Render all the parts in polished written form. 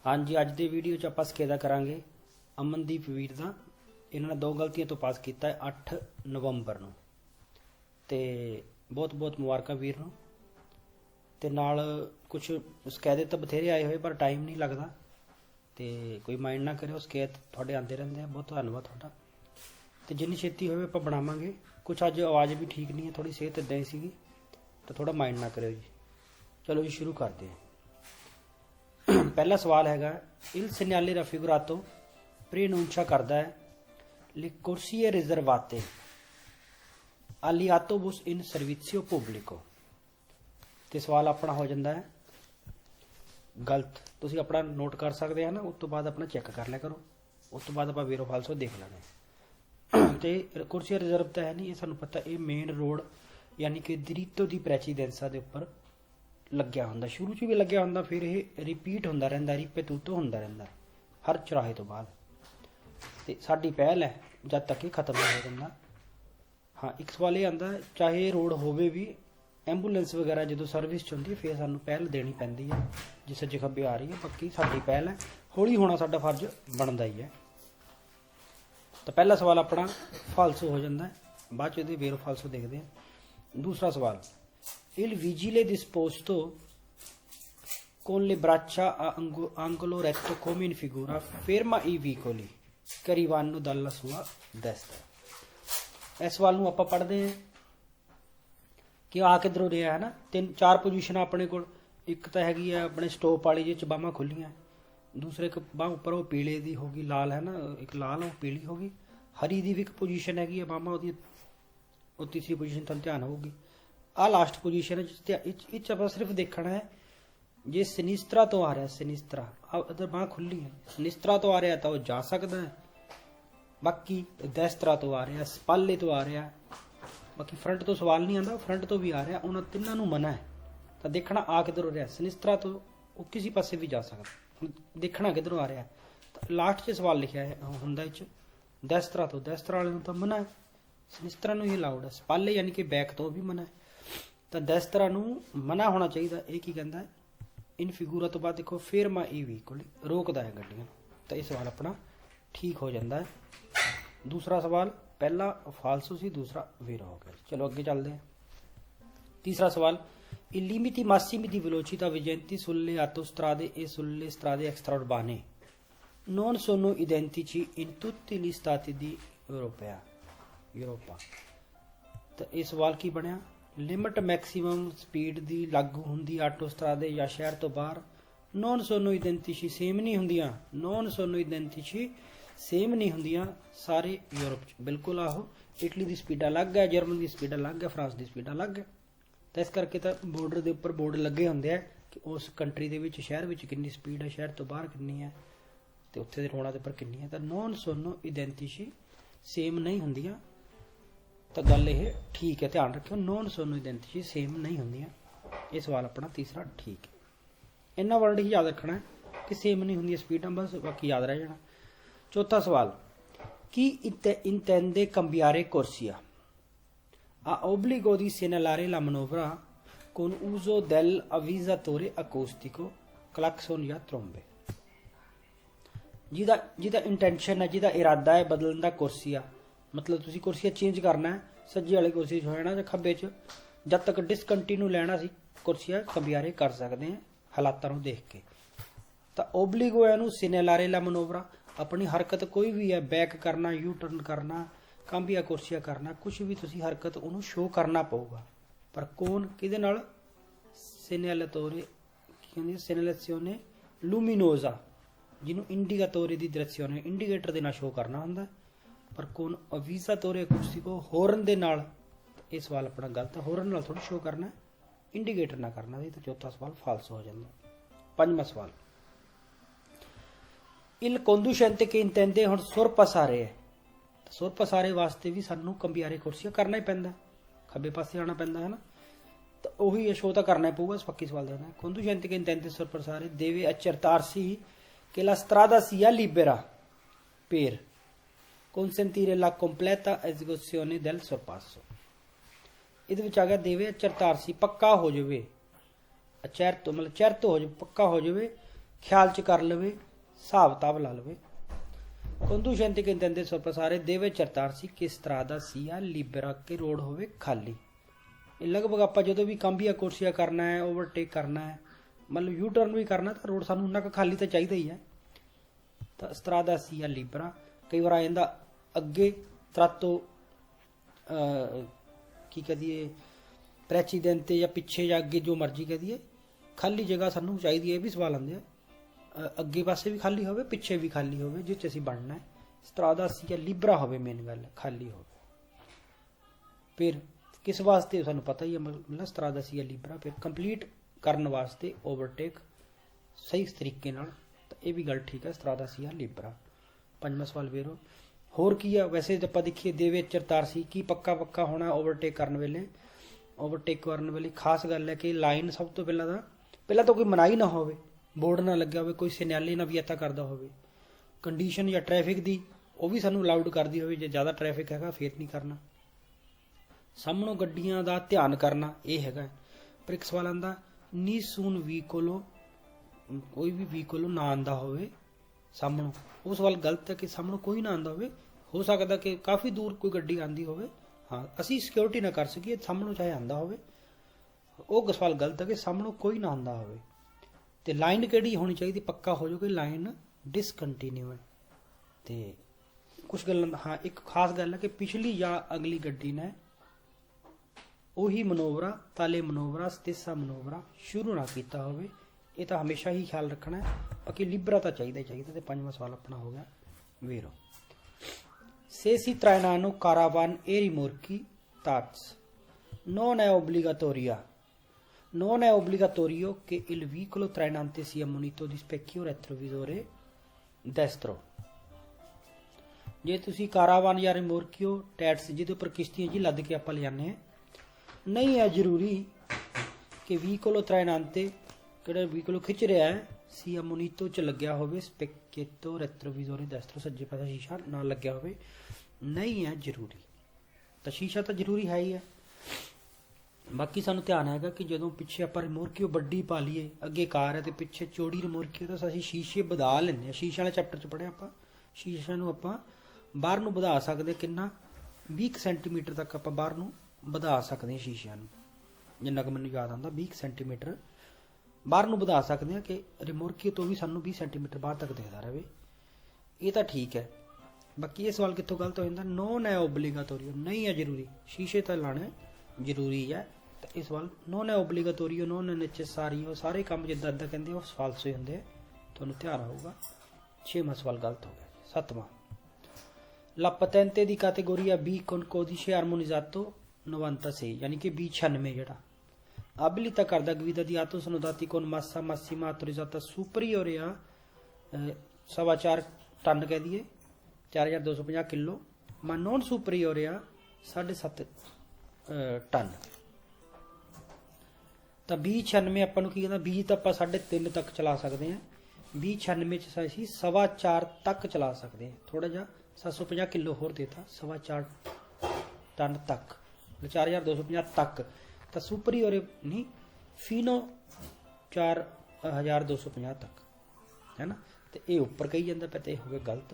हाँ जी, अज के वीडियो च आपां ਸਕੇਦਾ ਕਰਾਂਗੇ ਅਮਨਦੀਪ ਵੀਰ ਦਾ। ਇਹਨਾਂ ਨੇ ਦੋ ਗਲਤੀਆਂ ਤੋਂ ਪਾਸ ਕੀਤਾ ਹੈ 8 ਨਵੰਬਰ ਨੂੰ, ਤੇ ਬਹੁਤ ਬਹੁਤ ਮੁਬਾਰਕਾਂ ਵੀਰ ਨੂੰ। ਤੇ ਨਾਲ ਕੁਝ ਸਕੇਦੇ ਤਾਂ ਬਥੇਰੇ ਆਏ ਹੋਏ ਪਰ ਟਾਈਮ ਨਹੀਂ ਲੱਗਦਾ, ਤੇ ਕੋਈ ਮਾਈਂਡ ਨਾ ਕਰਿਓ, ਸਕੇਤ ਤੁਹਾਡੇ ਆਉਂਦੇ ਰਹਿੰਦੇ ਆ। ਬਹੁਤ ਧੰਨਵਾਦ ਤੁਹਾਡਾ। ਤੇ ਜਿੰਨੀ ਛੇਤੀ ਹੋਵੇ ਆਪਾਂ ਬਣਾਵਾਂਗੇ। ਕੁਝ ਅੱਜ ਆਵਾਜ਼ ਵੀ ਠੀਕ ਨਹੀਂ ਹੈ, ਥੋੜੀ ਸਿਹਤ ਇਦਾਂ ਹੀ ਸੀਗੀ, ਤਾਂ ਥੋੜਾ ਮਾਈਂਡ ਨਾ ਕਰਿਓ ਜੀ। ਚਲੋ ਜੀ ਸ਼ੁਰੂ ਕਰਦੇ ਹਾਂ। पहला सवाल हैगा इल segnale raffigurato preannuncia करता है le corsie riservate agli autobus in servizio pubblico। ਤੇ ਸਵਾਲ ਆਪਣਾ ਹੋ ਜਾਂਦਾ ਹੈ ਗਲਤ। ਤੁਸੀਂ ਆਪਣਾ ਨੋਟ ਕਰ ਸਕਦੇ ਆ ਨਾ, ਉਸ ਤੋਂ ਬਾਅਦ ਆਪਣਾ ਚੈੱਕ ਕਰ ਲਿਆ ਕਰੋ, ਉਸ ਤੋਂ ਬਾਅਦ ਆਪਾਂ ਵੀਰੋ ਫਾਲਸੋ ਦੇਖ ਲਾਂਗੇ। ਤੇ ਕੁਰਸੀ ਰਿਜ਼ਰਵ ਤਾਂ ਹੈ ਨਹੀਂ, ਇਹ ਸਾਨੂੰ ਪਤਾ। ਇਹ ਮੇਨ ਰੋਡ ਯਾਨੀ ਕਿ ਦ੍ਰਿਤੋ ਦੀ ਪ੍ਰੈਸੀਡੈਂਸਾ ਦੇ ਉੱਪਰ ਲੱਗਿਆ ਹੁੰਦਾ, ਸ਼ੁਰੂ 'ਚ ਵੀ ਲੱਗਿਆ ਹੁੰਦਾ, ਫਿਰ ਇਹ ਰਿਪੀਟ ਹੁੰਦਾ ਰਹਿੰਦਾ, ਰਿਪੀਟੂਟੋ ਹੁੰਦਾ ਰਹਿੰਦਾ ਹਰ ਚੁਰਾਹੇ ਤੋਂ ਬਾਅਦ। ਤੇ ਸਾਡੀ ਪਹਿਲ ਹੈ ਜਦ ਤੱਕ ਇਹ ਖਤਮ ਨਹੀਂ ਹੋ ਜਾਂਦਾ। ਹਾਂ, ਇੱਕ ਸਵਾਲ ਇਹ ਆਉਂਦਾ, ਚਾਹੇ ਰੋਡ ਹੋਵੇ ਵੀ, ਐਂਬੂਲੈਂਸ ਵਗੈਰਾ ਜਦੋਂ ਸਰਵਿਸ 'ਚ ਹੁੰਦੀ ਹੈ ਫਿਰ ਸਾਨੂੰ ਪਹਿਲ ਦੇਣੀ ਪੈਂਦੀ ਹੈ ਜੇ ਸੱਜੇ ਖੱਬੇ ਆ ਰਹੀ ਹੈ। ਬਾਕੀ ਸਾਡੀ ਪਹਿਲ ਹੈ, ਹੌਲੀ ਹੋਣਾ ਸਾਡਾ ਫਰਜ਼ ਬਣਦਾ ਹੀ ਹੈ। ਤਾਂ ਪਹਿਲਾ ਸਵਾਲ ਆਪਣਾ ਫਾਲਸੋ ਹੋ ਜਾਂਦਾ, ਬਾਅਦ 'ਚ ਇਹਦੇ ਵੇਰੋ ਫਾਲਸੋ ਦੇਖਦੇ ਹਾਂ। ਦੂਸਰਾ ਸਵਾਲ Il vigile disposto con le braccia a angolo retto come in figura ferma i veicoli che arrivano dalla sua destra। ਇਸ ਸਵਾਲ ਨੂੰ ਆਪਾਂ ਪੜ੍ਹਦੇ ਹਾਂ ਕਿ ਆ ਕਿੱਧਰੋਂ ਰਿਹਾ ਹੈ ਨਾ। ਤਿੰਨ ਚਾਰ ਪੋਜੀਸ਼ਨ ਆਪਣੇ ਕੋਲ। ਇੱਕ ਤਾਂ ਹੈਗੀ ਹੈ ਆਪਣੇ ਸਟੋਪ ਵਾਲੀ, ਜਿਹ 'ਚ ਬਾਹਾਂ ਖੁੱਲੀਆਂ। ਦੂਸਰੇ ਇੱਕ ਬਾਂਹ ਉੱਪਰ ਉਹ ਪੀਲੇ ਦੀ ਹੋ ਗਈ, ਲਾਲ ਹੈ ਨਾ, ਇੱਕ ਲਾਲ ਉਹ ਪੀਲੀ ਹੋ ਗਈ। ਹਰੀ ਦੀ ਵੀ ਇੱਕ ਪੋਜੀਸ਼ਨ ਹੈਗੀ ਹੈ, ਬਾਹਾਂ ਉਹਦੀ ਉਹ ਤੀਸਰੀ ਪੋਜੀਸ਼ਨ ਤਾਂ ਧਿਆਨ ਹੋਊਗੀ। ਆ ਲਾਸਟ ਪੋਜੀਸ਼ਨ ਹੈ ਜਿਸ 'ਚ ਆਪਾਂ ਸਿਰਫ ਦੇਖਣਾ ਹੈ ਜੇ ਸਿਨਿਸਤਰਾ ਤੋਂ ਆ ਰਿਹਾ, ਸਿਨਿਸਤਰਾ ਅਦਰ ਬਾਂਹ ਖੁੱਲੀ ਹੈ, ਸਿਨਿਸਤਰਾ ਤੋਂ ਆ ਰਿਹਾ ਤਾਂ ਉਹ ਜਾ ਸਕਦਾ ਹੈ। ਬਾਕੀ ਦੈਸਤਰਾ ਤੋਂ ਆ ਰਿਹਾ, ਸਪਾਲੇ ਤੋਂ ਆ ਰਿਹਾ, ਬਾਕੀ ਫਰੰਟ ਤੋਂ ਸਵਾਲ ਨਹੀਂ ਆਉਂਦਾ, ਫਰੰਟ ਤੋਂ ਵੀ ਆ ਰਿਹਾ, ਉਹਨਾਂ ਤਿੰਨਾਂ ਨੂੰ ਮਨਾ ਹੈ। ਤਾਂ ਦੇਖਣਾ ਆ ਕਿੱਧਰੋਂ ਰਿਹਾ, ਸਿਨਿਸਤਰਾ ਤੋਂ ਉਹ ਕਿਸੇ ਪਾਸੇ ਵੀ ਜਾ ਸਕਦਾ, ਦੇਖਣਾ ਕਿੱਧਰੋਂ ਆ ਰਿਹਾ। ਤਾਂ ਲਾਸਟ 'ਚ ਸਵਾਲ ਲਿਖਿਆ ਹੈ ਹੁੰਦਾ ਇਹ 'ਚ ਦੈਸਤਰਾ ਤੋਂ, ਦੈਸਤਰਾ ਵਾਲੇ ਨੂੰ ਤਾਂ ਮਨਾ ਹੈ, ਸਿਨਿਸਤਰਾ ਨੂੰ ਹੀ ਅਲਾਉਡ ਹੈ। ਸਪਾਲੇ ਯਾਨੀ ਕਿ ਬੈਕ ਤੋਂ ਵੀ ਮਨਾ ਹੈ, ਤਾਂ ਦੈਸਤਰਾ ਨੂੰ ਮਨਾ ਹੋਣਾ ਚਾਹੀਦਾ। ਇਹ ਕੀ ਕਹਿੰਦਾ ਹੈ ਇਨ ਫਿਗੂਰਾ ਤੋਂ ਬਾਅਦ ਦੇਖੋ ਫੇਰਮਾ ਈ ਵਹੀਕਲ, ਰੋਕਦਾ ਹੈ ਗੱਡੀਆਂ। ਤਾਂ ਇਹ ਸਵਾਲ ਆਪਣਾ ਠੀਕ ਹੋ ਜਾਂਦਾ ਹੈ। ਦੂਸਰਾ ਸਵਾਲ ਪਹਿਲਾ ਫਾਲਸੋ ਸੀ, ਦੂਸਰਾ ਵੇਰਾ ਹੋ ਗਿਆ। ਚਲੋ ਅੱਗੇ ਚੱਲਦੇ ਹਾਂ। ਤੀਸਰਾ ਸਵਾਲ i limiti massimi di velocità vigenti sulle autostrade e sulle strade extraurbane non sono identici in tutti gli stati di Europa। ਤਾਂ ਇਹ ਸਵਾਲ ਕੀ ਬਣਿਆ, ਲਿਮਟ ਮੈਕਸੀਮਮ ਸਪੀਡ ਦੀ ਲਾਗੂ ਹੁੰਦੀ ਆਟੋਸਟਰਾਦੇ ਜਾਂ ਸ਼ਹਿਰ ਤੋਂ ਬਾਹਰ ਨੋਨ ਸੋਨੋ ਇਡੈਂਟਿਟੀ ਸੇਮ ਨਹੀਂ ਹੁੰਦੀਆਂ, ਨੋਨ ਸੋਨੋ ਇਡੈਂਟਿਟੀ ਸੇਮ ਨਹੀਂ ਹੁੰਦੀਆਂ ਸਾਰੇ ਯੂਰਪ 'ਚ। ਬਿਲਕੁਲ ਆਹੋ, ਇਟਲੀ ਦੀ ਸਪੀਡ ਅਲੱਗ ਹੈ, ਜਰਮਨ ਦੀ ਸਪੀਡ ਅਲੱਗ ਹੈ, ਫਰਾਂਸ ਦੀ ਸਪੀਡ ਅਲੱਗ ਹੈ। ਤਾਂ ਇਸ ਕਰਕੇ ਤਾਂ ਬਾਰਡਰ ਦੇ ਉੱਪਰ ਬੋਰਡ ਲੱਗੇ ਹੁੰਦੇ ਆ ਕਿ ਉਸ ਕੰਟਰੀ ਦੇ ਵਿੱਚ, ਸ਼ਹਿਰ ਵਿੱਚ ਕਿੰਨੀ ਸਪੀਡ ਹੈ, ਸ਼ਹਿਰ ਤੋਂ ਬਾਹਰ ਕਿੰਨੀ ਹੈ, ਤੇ ਉੱਥੇ ਦੇ ਰੋਡਾਂ ਦੇ ਉੱਪਰ ਕਿੰਨੀ ਹੈ। ਤਾਂ ਨੋਨ ਸੋਨੋ ਇਡੈਂਟਿਟੀ ਸੇਮ ਨਹੀਂ ਹੁੰਦੀਆਂ। ਤਾਂ ਗੱਲ ਇਹ ਠੀਕ ਹੈ, ਧਿਆਨ ਰੱਖਿਓ, ਨੋਨ ਸੋਨੋ ਇਡੈਂਟਿਟੀ ਸੇਮ ਨਹੀਂ ਹੁੰਦੀਆਂ। ਇਹ ਸਵਾਲ ਆਪਣਾ ਤੀਸਰਾ ਠੀਕ ਹੈ। ਇੰਨਾ ਵਰਡ ਹੀ ਯਾਦ ਰੱਖਣਾ ਕਿ ਸੇਮ ਨਹੀਂ ਹੁੰਦੀਆਂ ਸਪੀਡਾਂ, ਬਸ ਬਾਕੀ ਯਾਦ ਰਹਿ ਜਾਣਾ। ਚੌਥਾ ਸਵਾਲ ਕੀ intende cambiare corsia a obbligo di segnalare la manovra con uso dell'avvisatore acustico clacson ਜਾਂ trombe। ਜਿਹਦਾ ਇੰਟੈਂਸ਼ਨ ਹੈ, ਜਿਹਦਾ ਇਰਾਦਾ ਹੈ ਬਦਲਣ ਦਾ ਕੁਰਸੀਆ, ਮਤਲਬ ਤੁਸੀਂ ਕੁਰਸੀਆ ਚੇਂਜ ਕਰਨਾ ਹੈ, ਸੱਜੇ ਵਾਲੀ ਕੁਰਸੀ 'ਚ ਹੋ ਜਾਣਾ ਜਾਂ ਖੱਬੇ 'ਚ, ਜਦ ਤੱਕ ਡਿਸਕੰਟੀਨਿਊ ਲੈਣਾ ਸੀ ਕੁਰਸੀਆ ਕੰਬਿਆਰੇ ਕਰ ਸਕਦੇ ਹਾਂ ਹਾਲਾਤਾਂ ਨੂੰ ਦੇਖ ਕੇ। ਤਾਂ ਓਬਲੀਗੋ ਹੈ ਨੂੰ ਸਿਨੇਲਾਰੇ ਲਾ ਮਨੋਵਰਾ, ਆਪਣੀ ਹਰਕਤ ਕੋਈ ਵੀ ਹੈ, ਬੈਕ ਕਰਨਾ, ਯੂ ਟਰਨ ਕਰਨਾ, ਕੰਬੀਆ ਕੁਰਸੀਆ ਕਰਨਾ, ਕੁਝ ਵੀ ਤੁਸੀਂ ਹਰਕਤ ਉਹਨੂੰ ਸ਼ੋਅ ਕਰਨਾ ਪਊਗਾ। ਪਰ ਕੌਣ, ਕਿਹਦੇ ਨਾਲ, ਸਿਨੇਲੇਟੋਰੇ ਕਹਿੰਦੇ, ਸਿਨੇਲੇਸੀਓਨੇ ਲੂਮੀਨੋਜ਼ਾ, ਜਿਹਨੂੰ ਇੰਡੀਕੇਟੋਰੇ ਦੀ ਡਾਇਰੈਕਸ਼ਨ ਇੰਡੀਕੇਟਰ ਦੇ ਨਾਲ ਸ਼ੋਅ ਕਰਨਾ ਹੁੰਦਾ। ਪਰ ਕੌਣ ਅਵੀਜ਼ਾਟੋਰੇ ਅਕੂਸਟਿਕੋ, ਹੋਰਨ ਦੇ ਨਾਲ। ਇਹ ਸਵਾਲ ਆਪਣਾ ਗਲਤ ਹੈ, ਹੋਰਨ ਨਾਲ ਥੋੜਾ ਸ਼ੋਅ ਕਰਨਾ, ਇੰਡੀਕੇਟਰ ਨਾ ਕਰਨਾ ਸੀ। ਤਾਂ ਚੌਥਾ ਸਵਾਲ ਫਾਲਸ ਹੋ ਜਾਂਦਾ। ਪੰਜਵਾਂ ਸਵਾਲ ਇਲ conducente che intende ਹੁਣ ਸੁਰ ਪਸਾਰੇ ਹੈ, ਸੁਰ ਪਸਾਰੇ ਵਾਸਤੇ ਵੀ ਸਾਨੂੰ ਕੰਬਿਆਰੇ ਕੁਰਸੀਆ ਕਰਨਾ ਹੀ ਪੈਂਦਾ, ਖੱਬੇ ਪਾਸੇ ਆਉਣਾ ਪੈਂਦਾ ਹੈ ਨਾ। ਤਾਂ ਉਹੀ ਸ਼ੋਅ ਤਾਂ ਕਰਨਾ ਹੀ ਪਊਗਾ। ਪੱਕੀ ਸਵਾਲ ਦੇਣਾ conducente che intende ਸੁਰ ਪਸਾਰੇ deve accertarsi che la strada sia libera per consentire la completa esecuzione del sorpasso। ਇਹਦੇ ਵਿੱਚ ਆ ਗਿਆ ਦੇਵੇ accertarsi, ਪੱਕਾ ਹੋ ਜਾਵੇ, ਅਚੈਰਤੋ ਮਤਲਬ ਚੈਰਤੋ ਹੋ ਜਾਵੇ, ਪੱਕਾ ਹੋ ਜਾਵੇ ख्याल च कर लवे, हिसाब किताब ला लवे। conducente che intende sorpassare deve accertarsi che strada sia libera, che road होवे खाली। लगभग आप जो भी कंबिया कोशिया करना है, ओवरटेक करना है, मतलब यू टर्न भी करना, तो रोड सानू उन्ना खाली तो चाहिए ही है। तो स्ट्रादा सिया लिबरा कई बार आ जाता अगे त्रातो की कह दिए प्रेसिडेंट या पिछे या अगे जो मर्जी कह दिए, खाली जगह सानू चाहिए। ये भी सवाल आते हैं अगे पासे भी खाली होवे, पिछे भी खाली होवे, जिस असीं बनना है। स्ट्रादा सिया लिबरा होवे, मेन गल खाली होवे। फिर किस वास्ते सानू पता ही है, मतलब स्ट्रादा सिया लिबरा फिर कंप्लीट करने वास्ते ओवरटेक सही तरीके नाल। तो ये भी गल ठीक है, स्ट्रादा सिया लिबरा। पंजवां सवाल वेरो होर की है। वैसे तो आप देखिए देवे चरतारसी की पक्का पक्का होना ओवरटेक करने वेले। ओवरटेक करने वाली खास गल है कि लाइन सब तो पहला तो कोई मनाही ना होवे, बोर्ड ना लग्या होवे, कोई सिग्नल ना भी इत्ता करदा होवे। कंडीशन या ट्रैफिक दी वो भी सानू अलाउड करदी होवे, जे ज़्यादा ट्रैफिक हैगा फिर नहीं करना। सामणों गड्डियां दा ध्यान करना ये हैगा। पर एक सवाल आंदा नीसून व्हीकलो, कोई भी व्हीकलो ना आंदा होवे सामणों, वो सवाल गलत है कि सामणों कोई ना आंदा होवे। हो सकता कि काफ़ी दूर कोई गड्डी आंदी होवे, हाँ असी सिक्योरिटी ना कर सकीए, सामणों चाहे आंदा होवे, वो सवाल गलत है कि सामणों कोई ना आंदा होवे। ते लाइन केड़ी होनी चाहिए, पक्का हो जो कि लाइन डिसकंटीन्यू है। ते कुछ गल हाँ एक खास गल है कि पिछली या अगली गड्डी ने उही मनोवरा ताले मनोवरा स्तेसा मनोवरा शुरू ना किया होवे। ये तो हमेशा ही ख्याल रखना है। बाकी लिबरा तो चाहिए चाहिए। तो पंजवां सवाल अपना हो गया वेरो। से सी trainano caravan e rimorchi tax non è obbligatoria, non è obbligatorio che il veicolo trainante sia munito di specchio retrovisore destro। जे तुसी कारावान या रिमोरकियो टैट्स जिहदे उपर किश्तियां जी लद के आपां ले जाने नहीं है जरूरी कि व्हीकलो trainante किहड़ा व्हीकलो खिंच रहा है सी मोनीतो च लग्या होवे स्पेक्केटो रेट्रोविजोरे डेस्ट्रो सज्जे पासे शीशा ना लग्या होवे, नहीं है जरूरी। तो शीशा तो जरूरी है ही है। बाकी सानू ध्यान हैगा कि जदों पिछे आपां रिमोरकियो बड्डी पा लीए, अगे कार है तो पिछे चौड़ी रिमोरकियो, तो असीं शीशे वधा लैंदे। शीशे वाले चैप्टर च पढ़िया आपां शीशे नूं आपां बाहर नूं वधा सकदे, किन्ना 20 सेंटीमीटर तक आपां बाहर नूं वधा सकदे शीशिਆਂ ਨੂੰ, जिन्ना कि मैनूं याद आंदा 20 सेंटीमीटर बाहर नूं वधा सकदे हैं कि रिमोरकी तो भी सानूं 20 सेंटीमीटर बाहर तक दिखदा रहे। ये तो ठीक है। बाकी ये सवाल कित्थों गलत हो जांदा, नॉन है ओब्लीगाटोरियो, नहीं है जरूरी, शीशे तो लाने जरूरी है। तो इस सवाल नॉन है ओब्लीगाटोरियो, नॉन है नेसेसारियो, सारे काम जिद्दां इद्दां कहंदे वो फालसो होंदे, तुहानूं ध्यान होगा। 6वां सवाल गलत हो गया। 7वां La patente di categoria B con codice armonizzato 96, यानी कि B96 ਜਿਹੜਾ abilita करदा guida di auto sono dati con massa massima autorizzata superiore a 4.5 tonne कह दिए 4250 kilo, ma non superiore a 7.5 tonne. तो B96 ਆਪਾਂ ਨੂੰ ਕੀ ਕਹਿੰਦਾ, B ਤਾਂ ਆਪਾਂ 3.5 तक चला सकते हैं, B96 ਚ ਅਸੀਂ 4.25 तक चला सकते हैं। थोड़ा जिहा 750 किलो होर देता 4.25 टन तक, 4250 तक। तो सुपरीओर नहीं फिनो 4250 तक है ना। तो ये उपर कही जाता पे, तो ये हो गया गलत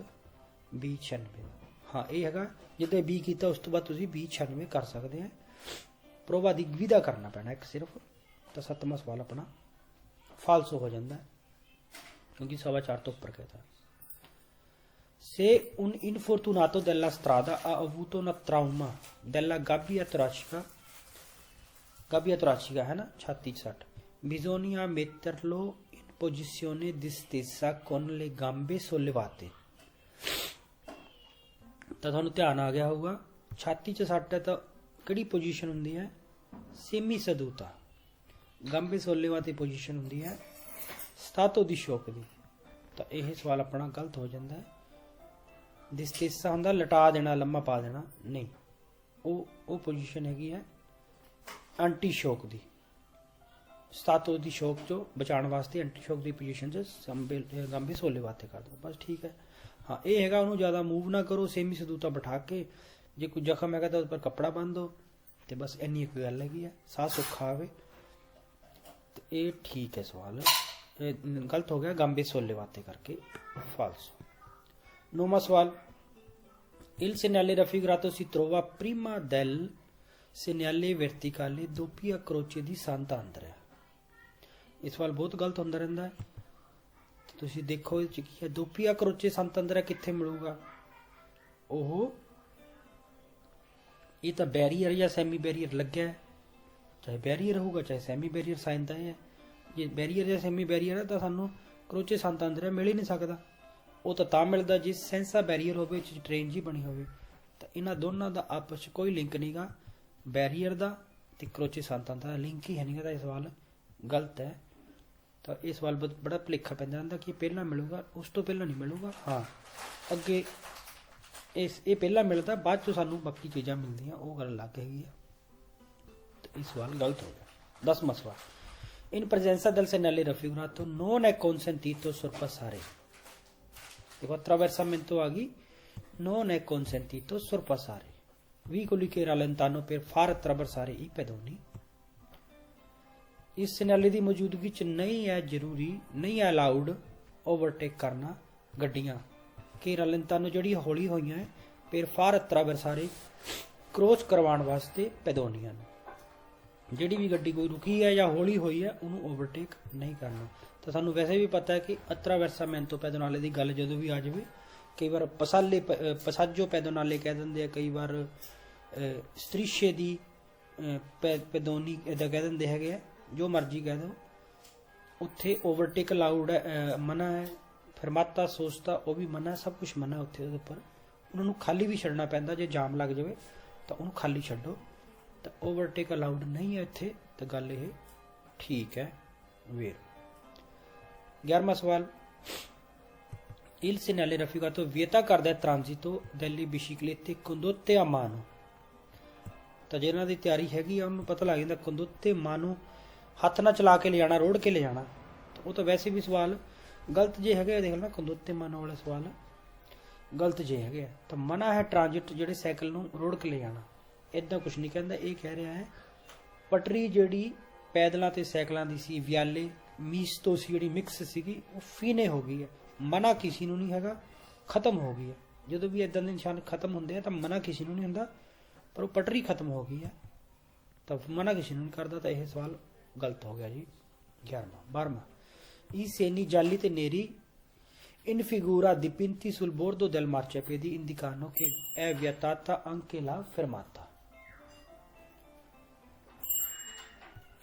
B96। हाँ ये है जिद्दां B किया उस तो बाद तुसीं B96 कर सकते हैं। प्रोवा दी विधा करना पैना एक सिर्फ। तो 7वां सवाल अपना फालसो हो जाता है क्योंकि 4.25 तो उपर कहता है। Se un infortunato della strada ha avuto una trauma della gabbia toracica है ना, छाती सट, bisogna metterlo in posizione distesa con le gambe sollevate। तो तुहानूं ध्यान आ गया होगा, छाती च सट है तो किहड़ी पोजीशन हुंदी है, सेमी सदूता, गांबे सोल्लेवाते पोजीशन हुंदी है स्टातो दी शोक दी। तो यह सवाल अपना गलत हो जाता है। डिस्टेसा होंदा लटा देना, लम्मा पा देना, नहीं वो पोजीशन हैगी है एंटी शोक दी। स्टातो दी शोक जो बचाने वास्ते एंटी शोक दी पोजीशन च गांबे सोल्लेवाते कर दो, बस ठीक है। हाँ ये हैगा उन्होंने ज़्यादा मूव ना करो, सेमी सदूता बिठा के, जे कोई जख्म हैगा तो उस पर कपड़ा बन दो, तो बस इन्नी एक गल हैगी है, साह सौखा आवे। तो ये ठीक है सवाल। गलत हो गया, gambe sollevate करके falso। 9वां सवाल, il segnale raffigurato si trova prima del segnale verticale doppia croce di Sant'Andrea। ਇਹ ਸਵਾਲ ਬਹੁਤ ਗਲਤ ਹੁੰਦਾ ਰਹਿੰਦਾ ਹੈ। ਤੁਸੀਂ ਦੇਖੋ ਇਹ 'ਚ ਕੀ ਹੈ, ਦੋਪੀਆ ਕਰੋਚੇ ਸੰਤ ਅੰਦਰਾ ਕਿੱਥੇ ਮਿਲੂਗਾ? ਉਹ ਇਹ ਤਾਂ ਬੈਰੀਅਰ ਜਾਂ ਸੈਮੀ ਬੈਰੀਅਰ ਲੱਗਿਆ ਹੈ, ਚਾਹੇ ਬੈਰੀਅਰ ਹੋਊਗਾ ਚਾਹੇ ਸੈਮੀ ਬੈਰੀਅਰ, ਸਾਈਨ ਤਾਂ ਇਹ ਹੈ। ਜੇ ਬੈਰੀਅਰ ਜਾਂ ਸੈਮੀ ਬੈਰੀਅਰ ਹੈ ਤਾਂ ਸਾਨੂੰ ਕਰੋਚੇ ਸੰਤ ਅੰਦਰਾ ਮਿਲ ਹੀ ਨਹੀਂ ਸਕਦਾ। ਉਹ ਤਾਂ ਮਿਲਦਾ ਜੇ ਸੈਂਸਾ ਬੈਰੀਅਰ ਹੋਵੇ, ਵਿੱਚ ਟ੍ਰੇਨ ਜੀ ਬਣੀ ਹੋਵੇ। ਤਾਂ ਇਹਨਾਂ ਦੋਨਾਂ ਦਾ ਆਪਸ 'ਚ ਕੋਈ ਲਿੰਕ ਨਹੀਂਗਾ, ਬੈਰੀਅਰ ਦਾ ਤੇ ਕਰੋਚੇ ਸੰਤ ਅੰਦਰਾ ਲਿੰਕ ਹੀ ਹੈ ਨਹੀਂਗਾ, ਤਾਂ ਇਹ ਸਵਾਲ ਗਲਤ ਹੈ। ਤਾਂ ਇਹ ਸਵਾਲ ਬੜਾ ਭੁਲੇਖਾ ਪੈਂਦਾ ਰਹਿੰਦਾ ਕਿ ਪਹਿਲਾਂ ਮਿਲੂਗਾ, ਉਸ ਤੋਂ ਪਹਿਲਾਂ ਨਹੀਂ ਮਿਲੂਗਾ। ਹਾਂ, ਅੱਗੇ ਇਹ ਪਹਿਲਾਂ ਮਿਲਦਾ, ਬਾਅਦ 'ਚੋਂ ਸਾਨੂੰ ਬਾਕੀ ਚੀਜ਼ਾਂ ਮਿਲਦੀਆਂ, ਉਹ ਗੱਲ ਅਲੱਗ ਹੈਗੀ ਆ। ਤਾਂ ਇਹ ਸਵਾਲ ਗਲਤ ਹੋ ਗਿਆ। 10ਵਾਂ ਸਵਾਲ, in presenza del segnale raffigurato non è consentito sorpassare। देखो attraversamento आ गई, non è consentito sorpassare veicoli che rallentano per far attraversare i pedoni। इस सिग्नल की मौजूदगी च नहीं है जरूरी, नहीं है अलाउड ओवरटेक करना गड्डियां कि रलंतानो जड़ी हौली हुई है फिर फार अत्रावरसारे क्रॉस करवाने वास्ते पैदोनिया ਜਿਹੜੀ ਵੀ ਗੱਡੀ ਕੋਈ ਰੁਕੀ ਹੈ ਜਾਂ ਹੌਲੀ ਹੋਈ ਹੈ ਉਹਨੂੰ ਓਵਰਟੇਕ ਨਹੀਂ ਕਰਨਾ। ਤਾਂ ਸਾਨੂੰ ਵੈਸੇ ਵੀ ਪਤਾ ਹੈ ਕਿ ਅਤਰਾਵਰਸਾਮੈਂਟੋ ਪੈਦੋਨਾਲੇ ਦੀ ਗੱਲ ਜਦੋਂ ਵੀ ਆ ਜਾਵੇ, ਕਈ ਵਾਰ ਪਸਾਜੋ ਪੈਦੋਨਾਲੇ ਕਹਿ ਦਿੰਦੇ ਆ, ਕਈ ਵਾਰ ਸਟ੍ਰੀਸ਼ੇ ਦੀ ਪੈਦੋਨੀ ਇੱਦਾਂ ਕਹਿ ਦਿੰਦੇ ਹੈਗੇ ਆ, ਜੋ ਮਰਜ਼ੀ ਕਹਿ ਦਿਓ। ਉੱਥੇ ਓਵਰਟੇਕ ਅਲਾਊਡ ਹੈ, ਮਨਾ ਹੈ। ਫਰਮਾਤਾ ਸੋਚਤਾ ਉਹ ਵੀ ਮਨਾ, ਸਭ ਕੁਝ ਮਨਾ ਉੱਥੇ। ਉਹਦੇ ਉੱਪਰ ਉਹਨਾਂ ਨੂੰ ਖਾਲੀ ਵੀ ਛੱਡਣਾ ਪੈਂਦਾ, ਜੇ ਜਾਮ ਲੱਗ ਜਾਵੇ ਤਾਂ ਉਹਨੂੰ ਖਾਲੀ ਛੱਡੋ। ਤਾਂ ਓਵਰਟੇਕ ਅਲਾਊਡ ਨਹੀਂ ਹੈ ਇੱਥੇ, ਤਾਂ ਗੱਲ ਇਹ ਠੀਕ ਹੈ ਵੀਰ। 11ਵਾਂ ਸਵਾਲ, il segnale raffigurato vieta ਕਰਦਾ ਟ੍ਰਾਂਜ਼ਿਟੋ delle biciclette condotte a mano। ਤਾਂ ਜਿਹਨਾਂ ਦੀ ਤਿਆਰੀ ਹੈਗੀ ਆ ਉਹਨੂੰ ਪਤਾ ਲੱਗ ਜਾਂਦਾ condotte mano ਹੱਥ ਨਾਲ ਚਲਾ ਕੇ ਲਿਜਾਣਾ, ਰੋੜ ਕੇ ਲਿਜਾਣਾ। ਉਹ ਤਾਂ ਵੈਸੇ ਵੀ ਸਵਾਲ ਗਲਤ ਜੇ ਹੈਗੇ, ਦੇਖ ਲਓ condotte mano ਵਾਲਾ ਸਵਾਲ ਗਲਤ ਜੇ ਹੈਗੇ। ਤਾਂ ਮਨਾ ਹੈ ਟ੍ਰਾਂਜ਼ਿਟ ਜਿਹੜੇ ਸਾਈਕਲ ਨੂੰ ਰੋੜ ਕੇ ਲਿਜਾਣਾ, ਇੱਦਾਂ ਕੁਛ ਨਹੀਂ ਕਹਿੰਦਾ। ਇਹ ਕਹਿ ਰਿਹਾ ਹੈ ਪਟਰੀ ਜਿਹੜੀ ਪੈਦਲਾਂ ਤੇ ਸਾਈਕਲਾਂ ਦੀ ਸੀ, ਵਿਆਲੇ ਮੀਸਤੋ ਸੀ ਜਿਹੜੀ ਮਿਕਸ ਸੀਗੀ, ਉਹ ਫੀਨੇ ਹੋ ਗਈ ਹੈ। ਮਨਾ ਕਿਸੇ ਨੂੰ ਨਹੀਂ ਹੈਗਾ, ਖਤਮ ਹੋ ਗਈ ਹੈ। ਜਦੋਂ ਵੀ ਇੱਦਾਂ ਦੇ ਨਿਸ਼ਾਨ ਖਤਮ ਹੁੰਦੇ ਆ ਤਾਂ ਮਨਾ ਕਿਸੇ ਨੂੰ ਨਹੀਂ ਹੁੰਦਾ, ਪਰ ਉਹ ਪਟਰੀ ਖਤਮ ਹੋ ਗਈ ਹੈ ਤਾਂ ਮਨਾ ਕਿਸੇ ਨੂੰ ਨਹੀਂ ਕਰਦਾ। ਤਾਂ ਇਹ ਸਵਾਲ ਗਲਤ ਹੋ ਗਿਆ ਜੀ। 11ਵਾਂ। 12ਵਾਂ, i segni gialli e neri in figura dipinti sul bordo del marciapiede indicano che è vietata anche la fermata।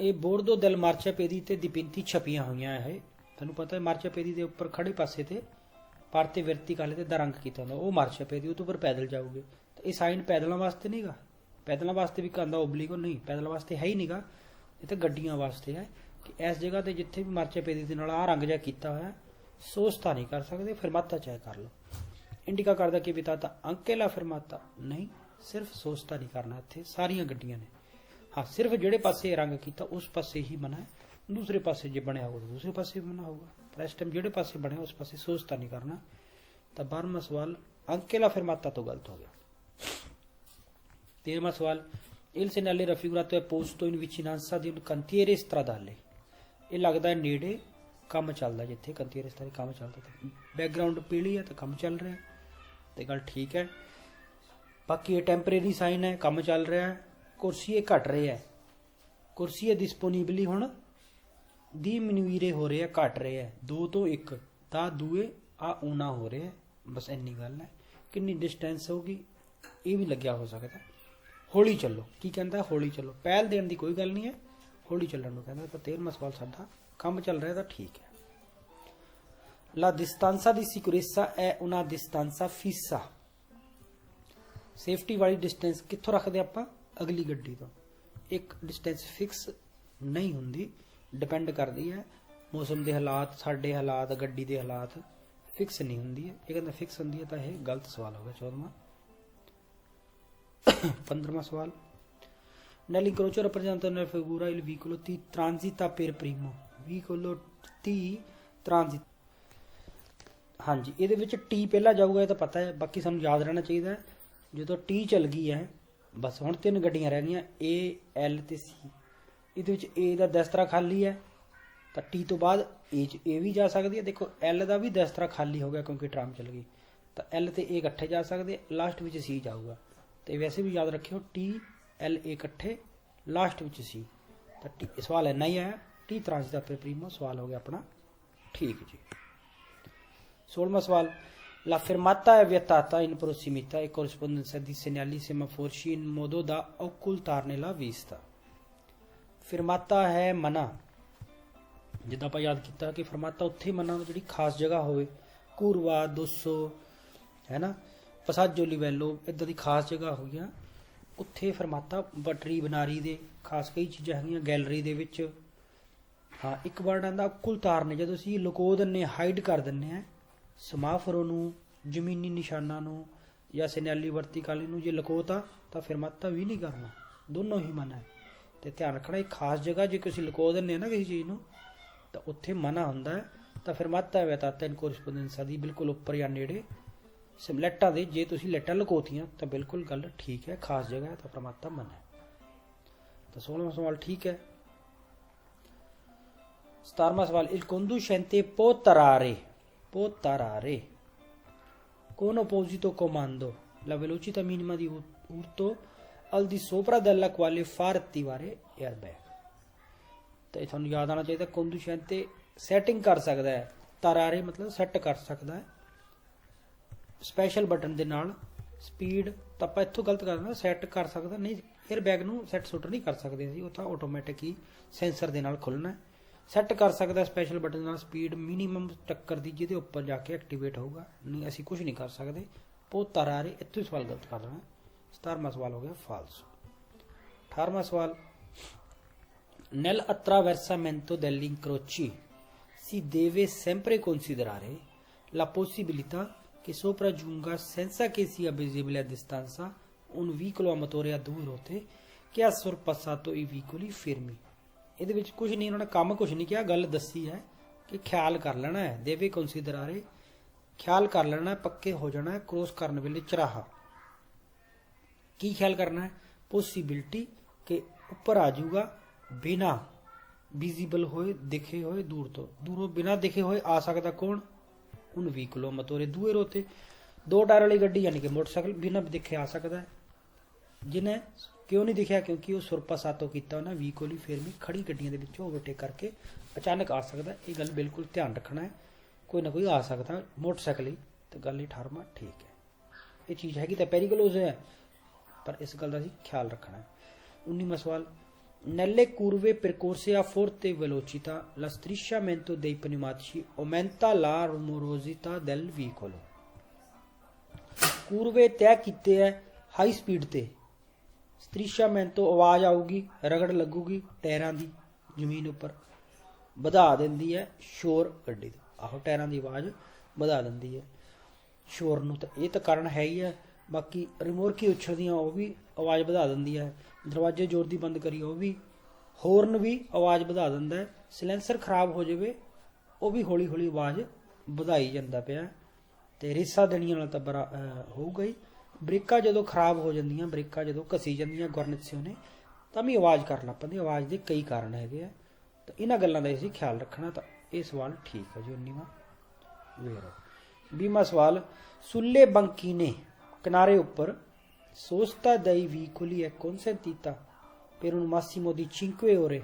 ਇਹ ਬੋਰਡੋ ਦਲ ਮਾਰਚਾਪੇਦੀ ਤੇ ਦਿਪਿੰਤੀ ਛਪੀਆਂ ਹੋਈਆਂ ਹੈ। ਤੁਹਾਨੂੰ ਪਤਾ ਹੈ ਮਾਰਚਾਪੇਦੀ ਦੇ ਉੱਪਰ ਖੜੇ ਪਾਸੇ ਤੇ ਪਰ ਤੇ ਵਰਤੀਕਲ ਤੇ ਦਾ ਰੰਗ ਕੀਤਾ ਹੁੰਦਾ, ਉਹ ਮਾਰਚਾਪੇਦੀ, ਉਹ ਤੋਂ ਉੱਪਰ ਪੈਦਲ ਜਾਊਗੇ। ਤਾਂ ਇਹ ਸਾਈਨ ਪੈਦਲਾਂ ਵਾਸਤੇ ਨਹੀਂਗਾ, ਪੈਦਲਾਂ ਵਾਸਤੇ ਵੀ ਕਹਿੰਦਾ ਓਬਲੀਗੋ ਨਹੀਂ, ਪੈਦਲਾਂ ਵਾਸਤੇ ਹੈ ਹੀ ਨਹੀਂਗਾ, ਇਹ ਤਾਂ ਗੱਡੀਆਂ ਵਾਸਤੇ ਹੈ ਕਿ ਇਸ ਜਗ੍ਹਾ ਤੇ ਜਿੱਥੇ ਵੀ ਮਾਰਚਾਪੇਦੀ ਦੇ ਨਾਲ ਆਹ ਰੰਗ ਜਿਹਾ ਕੀਤਾ ਹੋਇਆ ਸੋਚਤਾ ਨਹੀਂ ਕਰ ਸਕਦੇ, ਫਰਮਾਤਾ ਚਾਹੇ ਕਰ ਲਓ। ਇੰਡੀਕਾ ਕਰਦਾ ਕਿ ਬਿਤਾ ਤਾਂ ਅੰਕੇਲਾ ਫਰਮਾਤਾ ਨਹੀਂ, ਸਿਰਫ ਸੋਚਤਾ ਨਹੀਂ ਕਰਨਾ। ਇੱਥੇ ਸਾਰੀਆਂ ਗੱਡੀਆਂ ਨੇ, हाँ सिर्फ जेड़े पासे रंग किया उस पासे ही मना है, दूसरे पासे जो बनया होगा दूसरे पासे भी मना होगा, पर इस टाइम जेड़े पासे बने उस पासे सोचता नहीं करना। तो 12वां सवाल अंकेला फरमाता तो गलत हो गया। 13वां सवाल, il segnale raffigurato è posto in vicinanza di un cantiere stradale। ये लगता है नेड़े काम चलता, जिथे कंतिere stradale काम चलता, बैकग्राउंड पीली है तो काम चल रहा है, तो गल ठीक है। बाकी ये टैंपरेरी साइन है, काम चल रहा है। कुर्सीए घट रहे है, कुर्सीए डिस्पोनिबली हुण डिमिनुइरे हो रहे हैं, घट रहे हैं, 2 तो 1 दा दूए आ ऊना हो रहे हैं, बस इन्नी गल है। कितनी डिस्टेंस होगी ये भी लग्या हो सकता। हौली चलो की कहता, हौली चलो, पहल देने की कोई गल नहीं है, हौली चलने को कहता। तो 13वां सवाल साडा काम चल रहा है तो ठीक है। La distanza di sicurezza è una distanza fissa। Safety वाली डिस्टेंस कित्थों रखते आपां, अगली गड्डी तो। एक डिस्टेंस फिक्स नहीं होंगी, डिपेंड करती है मौसम के हालात, साडे हालात, गड्डी के हालात, फिक्स नहीं होंगी है। ये कहते फिक्स होंगी है, तो यह गलत सवाल हो गया। 14वां। 15वां सवाल, nell'incrocio rappresenta una figura il vicolo T transita per primo। vicolo T transit, हाँ जी, ये टी पहला जाऊगा, ये तो पता है, बाकी सानू याद रहना चाहिए। जो टी चल गई है बस हुण 3 गड्डियां रह गई, ए एल ते सी। ये ए का दस्तरा खाली है, ਤਾਂ ਟੀ ਤੋਂ ਬਾਅਦ ए ਵੀ ਜਾ ਸਕਦੀ ਹੈ। ਦੇਖੋ एल ਦਾ ਵੀ 10 ਤਰ੍ਹਾਂ ਖਾਲੀ ਹੋ ਗਿਆ ਕਿਉਂਕਿ ਟਰਮ ਚਲ ਗਈ, ਤਾਂ एल ਤੇ ए ਇਕੱਠੇ ਜਾ ਸਕਦੇ, ਲਾਸਟ ਵਿੱਚ C ਜਾਊਗਾ। ਤੇ ਵੈਸੇ ਵੀ ਯਾਦ ਰੱਖਿਓ TLA ਇਕੱਠੇ, ਲਾਸਟ ਵਿੱਚ C। ਤਾਂ ਸਵਾਲ ਇੰਨਾ ਹੀ ਆਇਆ, टी ਤਰਾਂਸ ਦਾ ਪ੍ਰੀਮੋ ਸਵਾਲ ਹੋ ਗਿਆ ਆਪਣਾ ठीक जी। 16वां सवाल, la fermata è vietata in prossimità e corrispondenza di segnali semaforci in modo da occultarne la vista। ਫਰਮਾਤਾ ਹੈ ਮਨਾ, ਜਿੱਦਾਂ ਆਪਾਂ ਯਾਦ ਕੀਤਾ ਕਿ ਫਰਮਾਤਾ ਉੱਥੇ ਮਨਾ ਜਿਹੜੀ ਖਾਸ ਜਗ੍ਹਾ ਹੋਵੇ, ਕੂਰਵਾ 200 ਹੈ ਨਾ, ਪਸਾਜੋ ਲਿਵੈਲੋ ਇੱਦਾਂ ਦੀ ਖਾਸ ਜਗ੍ਹਾ ਹੋਈਆਂ, ਉੱਥੇ ਫਰਮਾਤਾ ਬਟਰੀ ਬਨਾਰੀ ਦੇ ਖਾਸ ਕਈ ਚੀਜ਼ਾਂ ਹੈਗੀਆਂ ਗੈਲਰੀ ਦੇ ਵਿੱਚ। ਹਾਂ, ਇੱਕ ਵਰਡ ਆਉਂਦਾ ਕੁਲਤਾਰ ਨੇ, ਜਦੋਂ ਅਸੀਂ ਲੁਕੋ ਦਿੰਦੇ, ਹਾਈਡ ਕਰ ਦਿੰਦੇ ਹਾਂ ਸਮਾਫਰੋ ਨੂੰ, ਜ਼ਮੀਨੀ ਨਿਸ਼ਾਨਾਂ ਨੂੰ ਜਾਂ ਸਿਨੈਲੀ ਵਰਤੀਕਾਲੀ ਨੂੰ, ਜੇ ਲੁਕੋਤਾ ਤਾਂ ਫਰਮਾਤਾ ਵੀ ਨਹੀਂ ਕਰਨਾ, ਦੋਨੋਂ ਹੀ ਮਨਾ ਹੈ। ਤੇ ਧਿਆਨ ਰੱਖਣਾ, ਇੱਕ ਖਾਸ ਜਗ੍ਹਾ ਜੇ ਅਸੀਂ ਲੁਕੋ ਦਿੰਦੇ ਹਾਂ ਨਾ ਕਿਸੇ ਚੀਜ਼ ਨੂੰ ਤਾਂ ਉੱਥੇ ਮਨਾ ਹੁੰਦਾ ਹੈ। ਤਾਂ ਫਰਮਾਤਾ ਵਿਤਾਤਾ ਇਨ ਕੋਰਸਪੋਂਡੈਂਸਾ ਦੀ ਬਿਲਕੁਲ ਉੱਪਰ ਜਾਂ ਨੇੜੇ ਲੈਟਾਂ ਦੇ, ਜੇ ਤੁਸੀਂ ਲੈਟਾਂ ਲੁਕੋਤੀਆਂ ਤਾਂ ਬਿਲਕੁਲ ਗੱਲ ਠੀਕ ਹੈ, ਖਾਸ ਜਗ੍ਹਾ ਹੈ ਤਾਂ ਫਰਮਾਤਾ ਮਨਾ ਹੈ। ਤਾਂ 16ਵਾਂ ਸਵਾਲ ਠੀਕ ਹੈ। 17ਵਾਂ ਸਵਾਲ, il conducente può tarare con opposito comando la velocità minima di urto al di sopra della quale far attivare airbag। ਤੇ ਤੁਹਾਨੂੰ ਯਾਦ ਆਉਣਾ ਚਾਹੀਦਾ, conducente ਸੈਟਿੰਗ ਕਰ ਸਕਦਾ ਹੈ, tarare ਮਤਲਬ ਸੈੱਟ ਕਰ ਸਕਦਾ ਹੈ ਸਪੈਸ਼ਲ ਬਟਨ ਦੇ ਨਾਲ ਸਪੀਡ। ਤਾਂ ਆਪਾਂ ਇੱਥੋਂ ਗਲਤ ਕਰ ਦਿੰਦੇ, ਸੈੱਟ ਕਰ ਸਕਦਾ ਨਹੀਂ, 에ਅਰ ਬੈਗ ਨੂੰ ਸੈੱਟ ਸੁੱਟ ਨਹੀਂ ਕਰ ਸਕਦੇ ਅਸੀਂ, ਉਹ ਤਾਂ ਆਟੋਮੈਟਿਕ ਹੀ ਸੈਂਸਰ ਦੇ ਨਾਲ ਖੁੱਲਣਾ। ਸੈੱਟ ਕਰ ਸਕਦਾ ਸਪੈਸ਼ਲ ਬਟਨ ਨਾਲ ਸਪੀਡ ਮਿਨੀਮਮ ਟੱਕਰ ਦੀ, ਜਿਹਦੇ ਉੱਪਰ ਜਾ ਕੇ ਐਕਟੀਵੇਟ ਹੋਊਗਾ, ਨਹੀਂ ਅਸੀਂ ਕੁਝ ਨਹੀਂ ਕਰ ਸਕਦੇ। ਤਾਰਾਰੇ, ਇੱਥੋਂ ਸਵਾਲ ਗਲਤ ਕਰ ਦੇਣਾ। 17ਵਾਂ ਸਵਾਲ ਹੋ ਗਿਆ ਫਾਲਸੋ। 18ਵਾਂ ਸਵਾਲ, nel attraversamento degli incroci si deve sempre considerare la possibilità che sopraggiunga senza che sia visibile a distanza un veicolo a motore a due ruote che ha sorpassato i veicoli fermi। ਇਹਦੇ ਵਿੱਚ ਕੁਝ ਨਹੀਂ, ਉਹਨਾਂ ਨੇ ਕੰਮ ਕੁਝ ਨਹੀਂ ਕਿਹਾ, ਗੱਲ ਦੱਸੀ ਹੈ ਕਿ ਖਿਆਲ ਕਰ ਲੈਣਾ ਹੈ, ਦੇਵੇ ਕੰਸੀਡਰਾਰੇ ਖਿਆਲ ਕਰ ਲੈਣਾ, ਪੱਕੇ ਹੋ ਜਾਣਾ ਕ੍ਰੋਸ ਕਰਨ ਵੇਲੇ ਚਰਾਹਾ। ਕੀ ਖਿਆਲ ਕਰਨਾ ਹੈ? ਪੋਸੀਬਿਲਿਟੀ ਕਿ ਉੱਪਰ ਆ ਜਾਊਗਾ ਬਿਨਾ ਵਿਜ਼ੀਬਲ ਹੋਏ, ਦਿਖੇ ਹੋਏ, ਦੂਰੋਂ ਬਿਨਾ ਦਿਖੇ ਹੋਏ ਆ ਸਕਦਾ ਕੌਣ? ਹੁਣ ਵਹੀਕਲੋਂ ਮਤੋਰੇ ਦੂਏ ਰੋਤੇ, ਦੋ ਟਾਇਰ ਵਾਲੀ ਗੱਡੀ ਯਾਨੀ ਕਿ ਮੋਟਰਸਾਈਕਲ ਬਿਨਾ ਦਿਖੇ ਆ ਸਕਦਾ। ਜਿਹਨੇ ਕਿਉਂ ਨਹੀਂ ਦਿਖਿਆ? ਕਿਉਂਕਿ ਉਹ ਸੁਰਪਾਸਾਤੋਂ ਕੀਤਾ ਉਹਨਾਂ ਵਹੀਕਲ ਹੀ ਫਿਰ ਵੀ ਖੜੀ ਗੱਡੀਆਂ ਦੇ ਵਿੱਚੋਂ ਓਵਰਟੇਕ ਕਰਕੇ ਅਚਾਨਕ ਆ ਸਕਦਾ। ਇਹ ਗੱਲ ਬਿਲਕੁਲ ਧਿਆਨ ਰੱਖਣਾ ਹੈ, ਕੋਈ ਨਾ ਕੋਈ ਆ ਸਕਦਾ ਮੋਟਰਸਾਈਕਲ ਹੀ। ਤੇ ਗੱਲ 18ਵਾਂ ਠੀਕ ਹੈ, ਇਹ ਚੀਜ਼ ਹੈਗੀ ਤਾਂ ਪੈਰੀਕਲੋਜ਼ ਹੈ, ਪਰ ਇਸ ਗੱਲ ਦਾ ਅਸੀਂ ਖਿਆਲ ਰੱਖਣਾ ਹੈ। 19ਵਾਂ ਸਵਾਲ, nelle curve percorse a forte velocità lo strisciamento dei pneumatici aumenta la rumorosità del veicolo। curve ਤੈਅ ਕੀਤੇ ਹੈ ਹਾਈ ਸਪੀਡ ਤੇ, ਸਟ੍ਰਿਸ਼ਾਮੈਂਟੋ ਆਵਾਜ਼ ਆਊਗੀ, ਰਗੜ ਲੱਗੂਗੀ ਟਾਇਰਾਂ ਦੀ ਜ਼ਮੀਨ ਉੱਪਰ, ਵਧਾ ਦਿੰਦੀ ਹੈ ਸ਼ੋਰ ਗੱਡੀ ਦਾ। ਆਹੋ, ਟਾਇਰਾਂ ਦੀ ਆਵਾਜ਼ ਵਧਾ ਦਿੰਦੀ ਹੈ ਸ਼ੋਰ ਨੂੰ, ਤਾਂ ਇਹ ਤਾਂ ਕਾਰਨ ਹੈ ਹੀ ਹੈ। ਬਾਕੀ ਰਿਮੋਰਕੀ ਉਛਲਦੀਆਂ ਉਹ ਵੀ ਆਵਾਜ਼ ਵਧਾ ਦਿੰਦੀ ਹੈ, ਦਰਵਾਜ਼ੇ ਜ਼ੋਰ ਦੀ ਬੰਦ ਕਰੀ ਉਹ ਵੀ, ਹੋਰਨ ਵੀ ਆਵਾਜ਼ ਵਧਾ ਦਿੰਦਾ ਹੈ, ਸਿਲੈਂਸਰ ਖਰਾਬ ਹੋ ਜਾਵੇ ਉਹ ਵੀ ਹੌਲੀ ਹੌਲੀ ਆਵਾਜ਼ ਵਧਾਈ ਜਾਂਦਾ ਪਿਆ। ਤੇ ਰੇਸਾਂ ਦੇਣੀਆਂ ਨਾਲ ਤਾਂ ਬੜਾ ਹੋਊਗਾ ਹੀ। ਬ੍ਰੇਕਾਂ ਜਦੋਂ ਖਰਾਬ ਹੋ ਜਾਂਦੀਆਂ, ਬ੍ਰੇਕਾਂ ਜਦੋਂ ਘਸੀ ਜਾਂਦੀਆਂ ਗੁਰਨਿਸਿਓ ਨੇ, ਤਾਂ ਵੀ ਆਵਾਜ਼ ਕਰਨ ਲੱਗ ਪੈਂਦੀ। ਆਵਾਜ਼ ਦੇ ਕਈ ਕਾਰਨ ਹੈਗੇ ਆ, ਤਾਂ ਇਹਨਾਂ ਗੱਲਾਂ ਦਾ ਅਸੀਂ ਖਿਆਲ ਰੱਖਣਾ। ਤਾਂ ਇਹ ਸਵਾਲ ਠੀਕ ਹੈ ਜੀ। 19ਵਾਂ ਵੇਰੋ। 20ਵਾਂ ਸਵਾਲ, ਸੁੱਲੇ ਬੰਕੀਨੇ ਕਿਨਾਰੇ ਉੱਪਰ ਸੋਸਤਾ ਦਈ ਵੀਕੁਲੀ ਹੈ ਕੌਨਸੈਂਟੀਤਾ ਫਿਰ ਹੁਣ ਮਾਸੀਮੋ ਦੀ 5 ore।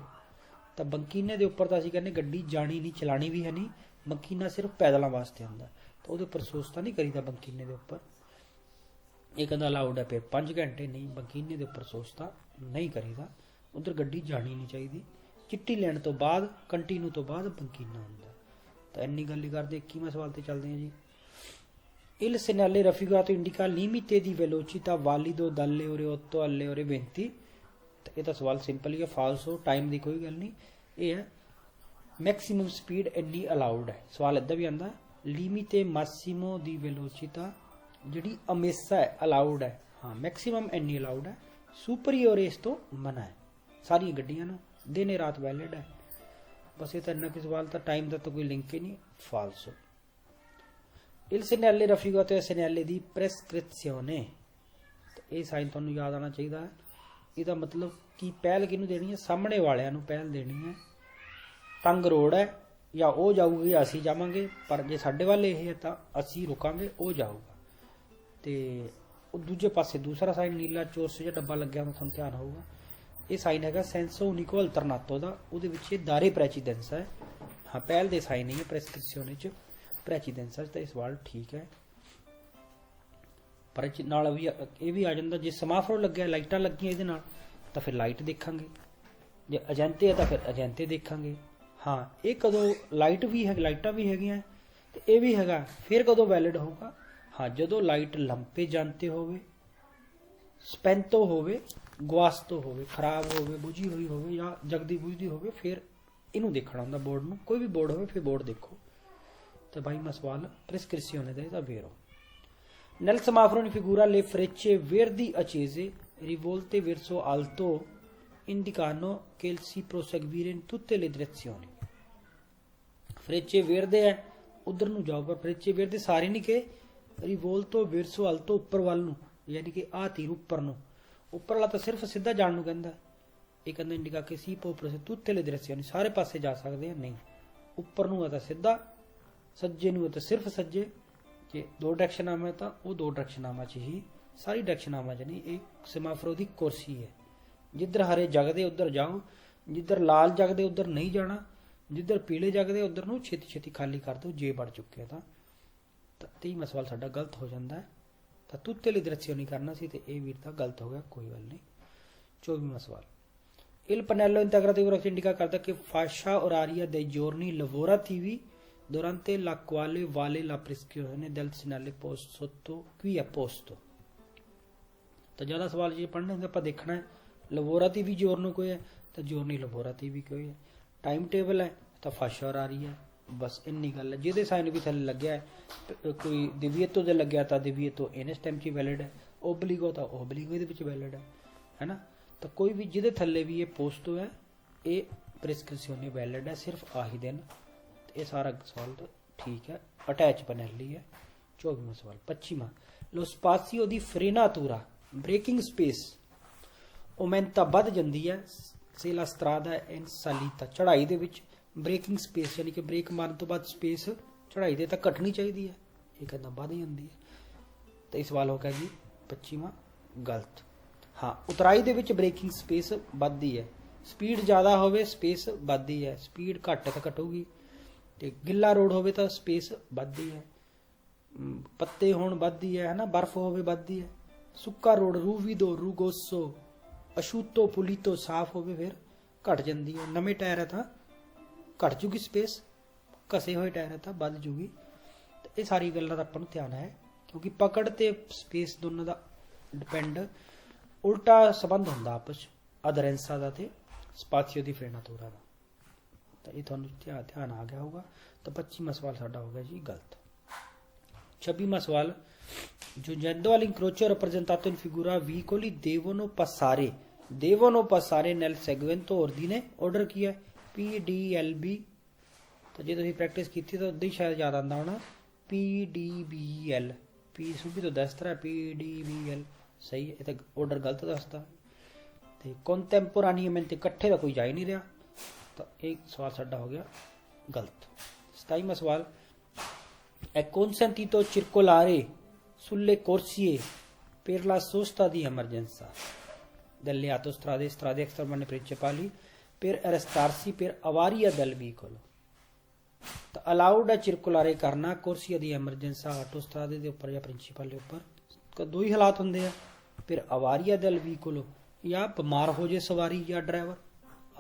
ਤਾਂ ਬੰਕੀਨੇ ਦੇ ਉੱਪਰ ਤਾਂ ਅਸੀਂ ਕਹਿੰਦੇ ਗੱਡੀ ਜਾਣੀ ਨਹੀਂ, ਚਲਾਣੀ ਵੀ ਹੈ ਨਹੀਂ, ਬੰਕੀਨਾ ਸਿਰਫ ਪੈਦਲਾਂ ਵਾਸਤੇ ਹੁੰਦਾ, ਤਾਂ ਉਹਦੇ ਉੱਪਰ ਸੋਸਤਾ ਨਹੀਂ ਕਰੀਦਾ ਬੰਕੀਨੇ ਦੇ ਉੱਪਰ। ਇਹ ਕਹਿੰਦਾ ਅਲਾਉਡ ਹੈ ਫਿਰ 5 ਘੰਟੇ, ਨਹੀਂ ਬੰਕੀਨੇ ਦੇ ਉੱਪਰ ਸੋਸਤਾ ਨਹੀਂ ਕਰੀਦਾ, ਉਧਰ ਗੱਡੀ ਜਾਣੀ ਨਹੀਂ ਚਾਹੀਦੀ। ਚਿੱਟੀ ਲੈਣ ਤੋਂ ਬਾਅਦ, ਕੰਟੀਨਿਊ ਤੋਂ ਬਾਅਦ ਬੰਕੀਨਾ ਹੁੰਦਾ। ਤਾਂ ਇੰਨੀ ਗੱਲ ਹੀ ਕਰਦੇ। 21ਵਾਂ ਸਵਾਲ ਤੇ ਚੱਲਦੇ ਹਾਂ ਜੀ। Il segnale raffigurato indica limite di velocità valido dalle ore 8 alle ore 20। ਤਾਂ ਇਹ ਤਾਂ ਸਵਾਲ ਸਿੰਪਲ ਹੀ ਹੈ, ਫਾਲਸੋ, ਟਾਈਮ ਦੀ ਕੋਈ ਗੱਲ ਨਹੀਂ। ਇਹ ਹੈ ਮੈਕਸੀਮਮ ਸਪੀਡ ਇੰਨੀ ਅਲਾਉਡ ਹੈ। ਸਵਾਲ ਇੱਦਾਂ ਵੀ ਆਉਂਦਾ ਲੀਮੀਤੇ ਮਾਸੀਮੋ ਦੀ ਵੈਲੋਚਿਟਾ ਜਿਹੜੀ ਹਮੇਸ਼ਾ ਹੈ ਅਲਾਉਡ ਹੈ, ਹਾਂ ਮੈਕਸੀਮਮ ਇੰਨੀ ਅਲਾਉਡ ਹੈ, ਸੁਪਰੀਓਰ ਇਸ ਤੋਂ ਮਨਾ ਹੈ ਸਾਰੀਆਂ ਗੱਡੀਆਂ ਨੂੰ, ਦਿਨੇ ਰਾਤ ਵੈਲਿਡ ਹੈ। ਬਸ ਇਹ ਤਾਂ ਇੰਨਾ ਕਿ ਸਵਾਲ ਤਾਂ ਟਾਈਮ ਦਾ ਤਾਂ ਕੋਈ ਲਿੰਕ ਹੀ ਨਹੀਂ, ਫਾਲਸੋ। Il segnale raffigurato è segnale di prescrizione। ਇਹ ਸਾਈਨ ਤੁਹਾਨੂੰ ਯਾਦ ਆਉਣਾ ਚਾਹੀਦਾ ਹੈ। ਇਹਦਾ ਮਤਲਬ ਕਿ ਪਹਿਲ ਕਿਹਨੂੰ ਦੇਣੀ ਹੈ? ਸਾਹਮਣੇ ਵਾਲਿਆਂ ਨੂੰ ਪਹਿਲ ਦੇਣੀ ਹੈ। ਤੰਗ ਰੋਡ ਹੈ, ਜਾਂ ਉਹ ਜਾਊਗੀ ਜਾਂ ਅਸੀਂ ਜਾਵਾਂਗੇ, ਪਰ ਜੇ ਸਾਡੇ ਵੱਲ ਇਹ ਹੈ ਤਾਂ ਅਸੀਂ ਰੁਕਾਂਗੇ, ਉਹ ਜਾਊਗਾ। ਤੇ ਉਹ ਦੂਜੇ ਪਾਸੇ ਦੂਸਰਾ ਸਾਈਨ ਨੀਲਾ ਚੋਰਸ ਜਿਹਾ ਡੱਬਾ ਲੱਗਿਆ ਹੁੰਦਾ, ਤੁਹਾਨੂੰ ਧਿਆਨ ਹੋਊਗਾ, ਇਹ ਸਾਈਨ ਹੈਗਾ ਸੈਂਸੋ ਉਨਿਕੋ ਅਲਟਰਨਾਟੋ ਦਾ। ਉਹਦੇ ਵਿੱਚ ਇਹ ਦਾਰੇ ਪ੍ਰੈਸੀਡੈਂਸਾ ਹੈ। ਹਾਂ, ਪਹਿਲ ਦੇ ਸਾਈਨ ਨਹੀਂ ਹੈ ਪ੍ਰੈਸਕ੍ਰਿਪਸ਼ਨ ਵਿੱਚ, ਪ੍ਰੈਸੀਡੈਂਸਾ ਤਾਂ ਇਹ ਸਵਾਲ ਠੀਕ ਹੈ। ਪਰ ਨਾਲ ਵੀ ਇਹ ਵੀ ਆ ਜਾਂਦਾ, ਜੇ ਸਮਾਫਰੋ ਲੱਗਿਆ, ਲਾਈਟਾਂ ਲੱਗੀਆਂ ਇਹਦੇ ਨਾਲ, ਤਾਂ ਫਿਰ ਲਾਈਟ ਦੇਖਾਂਗੇ। ਜੇ ਅਜੈਂਤੇ ਹੈ ਤਾਂ ਫਿਰ ਅਜੈਂਤੇ ਦੇਖਾਂਗੇ। ਹਾਂ, ਇਹ ਕਦੋਂ ਲਾਈਟ ਵੀ ਹੈ, ਲਾਈਟਾਂ ਵੀ ਹੈਗੀਆਂ ਤੇ ਇਹ ਵੀ ਹੈਗਾ, ਫਿਰ ਕਦੋਂ ਵੈਲਿਡ ਹੋਊਗਾ? ਹਾਂ, ਜਦੋਂ ਲਾਈਟ ਲੰਪੇ ਜਾਂਤੇ ਹੋਵੇ, ਸਪੈਂਤੋ ਹੋਵੇ, ਗੁਆਸਤੋ ਹੋਵੇ, ਖਰਾਬ ਹੋਵੇ, ਬੁਝੀ ਹੋਈ ਹੋਵੇ ਜਾਂ ਜਗਦੀ ਬੁਝਦੀ ਹੋਵੇ, ਫਿਰ ਇਹਨੂੰ ਦੇਖਣਾ ਹੁੰਦਾ ਬੋਰਡ ਨੂੰ। ਕੋਈ ਵੀ ਬੋਰਡ ਹੋਵੇ ਫਿਰ ਬੋਰਡ ਦੇਖੋ। ਤਾਂ ਭਾਈ ਮੈਂ ਸਵਾਲ prescrizione da vero. Nel semaforo in figura le frecce verdi accese rivolte verso alto indicano che si proseguire in tutte le direzioni. Frecce verde है, उधर ਨੂੰ ਜਾਓ, ਪਰ frecce verde ਸਾਰੇ ਨਹੀਂ ਕਿ rivolto verso alto ਉੱਪਰ ਵੱਲ ਨੂੰ, ਯਾਨੀ ਕਿ ਆਹ ਤੀਰ ਉੱਪਰ ਨੂੰ, ਉੱਪਰ ਵਾਲਾ ਤਾਂ ਸਿਰਫ ਸਿੱਧਾ ਜਾਣ ਨੂੰ ਕਹਿੰਦਾ। ਇਹ ਕਹਿੰਦਾ ਇੰਡੀਕਾ ਕਿ ਸੀ ਪ੍ਰੋਸੈਸ tutte le direzioni, ਸਾਰੇ ਪਾਸੇ ਜਾ ਸਕਦੇ ਆ। ਨਹੀਂ, ਉੱਪਰ ਨੂੰ ਆ ਤਾਂ ਸਿੱਧਾ, ਸੱਜੇ ਨੂੰ ਤਾਂ ਸਿਰਫ ਸੱਜੇ। ਜੇ ਦੋ ਡਾਇਰੈਕਸ਼ਨਾਵਾਂ ਤਾਂ ਉਹ ਦੋ ਡਾਇਰੈਕਸ਼ਨਾਵਾਂ 'ਚ ਹੀ, ਸਾਰੀ ਡਾਇਰੈਕਸ਼ਨਾਵਾਂ 'ਚ ਨਹੀਂ। ਇਹ ਸਮਾਫਰੋ ਦੀ ਕੁਰਸੀ ਹੈ। ਜਿੱਧਰ ਹਰੇ ਜਗਦੇ ਉੱਧਰ ਜਾਓ, ਜਿੱਧਰ ਲਾਲ ਜਗਦੇ ਉੱਧਰ ਨਹੀਂ ਜਾਣਾ, ਜਿੱਧਰ ਪੀਲੇ ਜਗਦੇ ਉੱਧਰ ਨੂੰ ਛੇਤੀ ਛੇਤੀ ਖਾਲੀ ਕਰ ਦਿਓ ਜੇ ਵੜ ਚੁੱਕੇ ਤਾਂ 23ਵਾਂ ਸਵਾਲ ਸਾਡਾ ਗਲਤ ਹੋ ਜਾਂਦਾ ਹੈ। ਤਾਂ tutte le direzioni ਕਰਨਾ ਸੀ ਤੇ ਇਹ ਵੀਰ ਤਾਂ ਗਲਤ ਹੋ ਗਿਆ, ਕੋਈ ਗੱਲ ਨਹੀਂ। 24ਵਾਂ ਸਵਾਲ Il pannello integrativo indica ਕਰਦਾ ਕਿ fascia oraria dei giorni lavorativi durante la quale vale la prescrizione del segnale posto sotto qui è posto। ਤਾਂ ਜ਼ਿਆਦਾ ਸਵਾਲ ਜੇ ਪੜ੍ਹਨੇ ਹੁੰਦੇ ਆਪਾਂ ਦੇਖਣਾ ਹੈ ਲਵੋਰਾਟਿਵੀ giorno ਕੋਈ ਹੈ ਤਾਂ giorni lavorativi ਕੋਈ ਹੈ, ਟਾਈਮ ਟੇਬਲ ਹੈ ਤਾਂ fascia oraria ਹੈ, ਬਸ ਇੰਨੀ ਗੱਲ ਹੈ। ਜਿਹਦੇ ਸਾਈਨ ਵੀ ਥੱਲੇ ਲੱਗਿਆ ਹੈ, ਕੋਈ ਦਿਵੀਏਤੋ ਦੇ ਲੱਗਿਆ ਤਾਂ ਦਿਵੀਏਤੋ ਇਨਸ ਟਾਈਮ 'ਚ ਵੈਲਿਡ ਹੈ, ਓਬਲੀਗੋ ਤਾਂ ਓਬਲੀਗੋ ਇਹਦੇ ਵਿੱਚ ਵੈਲਿਡ ਹੈ ਨਾ। ਤਾਂ ਕੋਈ ਵੀ ਜਿਹਦੇ ਥੱਲੇ ਵੀ ਇਹ ਪੋਸਟੋ ਹੈ, ਇਹ ਪ੍ਰੈਸਕ੍ਰਿਪਸ਼ਨ ਵੈਲਿਡ ਹੈ, ਸਿਰਫ ਆਹੀ ਦਿਨ। ਇਹ ਸਾਰਾ ਸਵਾਲ ਤਾਂ ਠੀਕ ਹੈ, ਅਟੈਚ ਪਨੈਲੀ ਹੈ। 24ਵਾਂ ਸਵਾਲ 25ਵਾਂ ਲੋ ਸਪਾਸੀਓ ਦੀ ਫਰੇਨਾਤੂਰਾ ਬ੍ਰੇਕਿੰਗ ਸਪੇਸ ਓਮੈਂਟਾ ਵੱਧ ਜਾਂਦੀ ਹੈ ਸੇ ਲਾ ਸਟਰਾਦਾ ਇਨ ਸਾਲੀਤਾ, ਚੜ੍ਹਾਈ ਦੇ ਵਿੱਚ ਬ੍ਰੇਕਿੰਗ ਸਪੇਸ ਯਾਨੀ ਕਿ ਬ੍ਰੇਕ ਮਾਰਨ ਤੋਂ ਬਾਅਦ ਸਪੇਸ ਚੜ੍ਹਾਈ ਦੇ ਤਾਂ ਘਟਣੀ ਚਾਹੀਦੀ ਹੈ, ਇਹ ਕਹਿੰਦਾ ਵੱਧ ਜਾਂਦੀ ਹੈ। ਤਾਂ ਇਹ ਸਵਾਲ ਹੋ ਗਿਆ ਜੀ 25ਵਾਂ ਗਲਤ। ਹਾਂ, ਉਤਰਾਈ ਦੇ ਵਿੱਚ ਬ੍ਰੇਕਿੰਗ ਸਪੇਸ ਵੱਧਦੀ ਹੈ, ਸਪੀਡ ਜ਼ਿਆਦਾ ਹੋਵੇ ਸਪੇਸ ਵੱਧਦੀ ਹੈ, ਸਪੀਡ ਘੱਟ ਤਾਂ ਘਟੂਗੀ। ਤੇ ਗਿੱਲਾ ਰੋਡ ਹੋਵੇ ਤਾਂ ਸਪੇਸ ਵੱਧਦੀ ਹੈ, ਪੱਤੇ ਹੋਣ ਵੱਧਦੀ ਹੈ, ਹਨਾ, ਬਰਫ਼ ਹੋਵੇ ਵੱਧਦੀ ਹੈ। ਸੁੱਕਾ ਰੋਡ ਰੂਵੀਦੋ ਰੂਗੋਸੋ ਅਸ਼ੂਤੋ ਪੁਲੀਤੋ ਸਾਫ਼ ਹੋਵੇ ਫਿਰ ਘਟ ਜਾਂਦੀ ਹੈ। ਨਵੇਂ ਟਾਇਰ ਹੈ ਤਾਂ ਘਟ ਜੂਗੀ ਸਪੇਸ, ਘਸੇ ਹੋਏ ਟਾਇਰ ਹੈ ਤਾਂ ਵੱਧ ਜੂਗੀ। ਤੇ ਇਹ ਸਾਰੀ ਗੱਲਾਂ ਦਾ ਆਪਾਂ ਨੂੰ ਧਿਆਨ ਹੈ, ਕਿਉਂਕਿ ਪਕੜ ਤੇ ਸਪੇਸ ਦੋਨਾਂ ਦਾ ਡਿਪੈਂਡ ਉਲਟਾ ਸੰਬੰਧ ਹੁੰਦਾ ਆਪਸ 'ਚ, ਅਦਰੈਂਸਾ ਦਾ ਤੇ ਸਪਾਸੀਓ ਦੀ ਫਰੇਨਾਤੂਰਾ ਦਾ। ਤਾਂ ਇਹ ਤੁਹਾਨੂੰ ਧਿਆਨ ਆ ਗਿਆ ਹੋਊਗਾ। ਤਾਂ 25ਵਾਂ ਸਵਾਲ ਸਾਡਾ ਹੋ ਗਿਆ ਜੀ ਗਲਤ। 26ਵਾਂ ਸਵਾਲ Giungendo all'incrocio rappresentato in figura vicoli devono passare nel seguente ordine, order ਕੀ ਹੈ PDLB। ਤਾਂ ਜੇ ਤੁਸੀਂ ਪ੍ਰੈਕਟਿਸ ਕੀਤੀ ਤਾਂ ਉਦੋਂ ਹੀ ਸ਼ਾਇਦ ਯਾਦ ਆਉਂਦਾ ਹੋਣਾ PDBL, P ਸੁਭੀ ਤੋਂ ਦੱਸਦਾ PDBL ਸਹੀ ਹੈ, ਇਹ ਤਾਂ order ਗਲਤ ਦੱਸਦਾ। ਤੇ contemporaneamente ਇਕੱਠੇ ਦਾ ਕੋਈ ਜਾ ਹੀ ਨਹੀਂ ਰਿਹਾ, ਤਾਂ ਇਹ ਸਵਾਲ ਸਾਡਾ ਹੋ ਗਿਆ ਗਲਤ। 27ਵਾਂ ਸਵਾਲ è consentito circolare sulle corsie per la sosta di emergenza delle autostrade, strade extraeurbane principali per arrestarsi per avaria del veicolo। ਤਾਂ allowed ਹੈ circolare ਕਰਨਾ corsia di emergenza autostrade ਦੇ ਉੱਪਰ ਜਾਂ ਪ੍ਰਿੰਸੀਪਲ ਦੇ ਉੱਪਰ। ਦੋ ਹੀ ਹਾਲਾਤ ਹੁੰਦੇ ਆ, ਫਿਰ avaria del veicolo ਜਾਂ ਬਿਮਾਰ ਹੋ ਜੇ ਸਵਾਰੀ ਜਾਂ ਡਰਾਈਵਰ,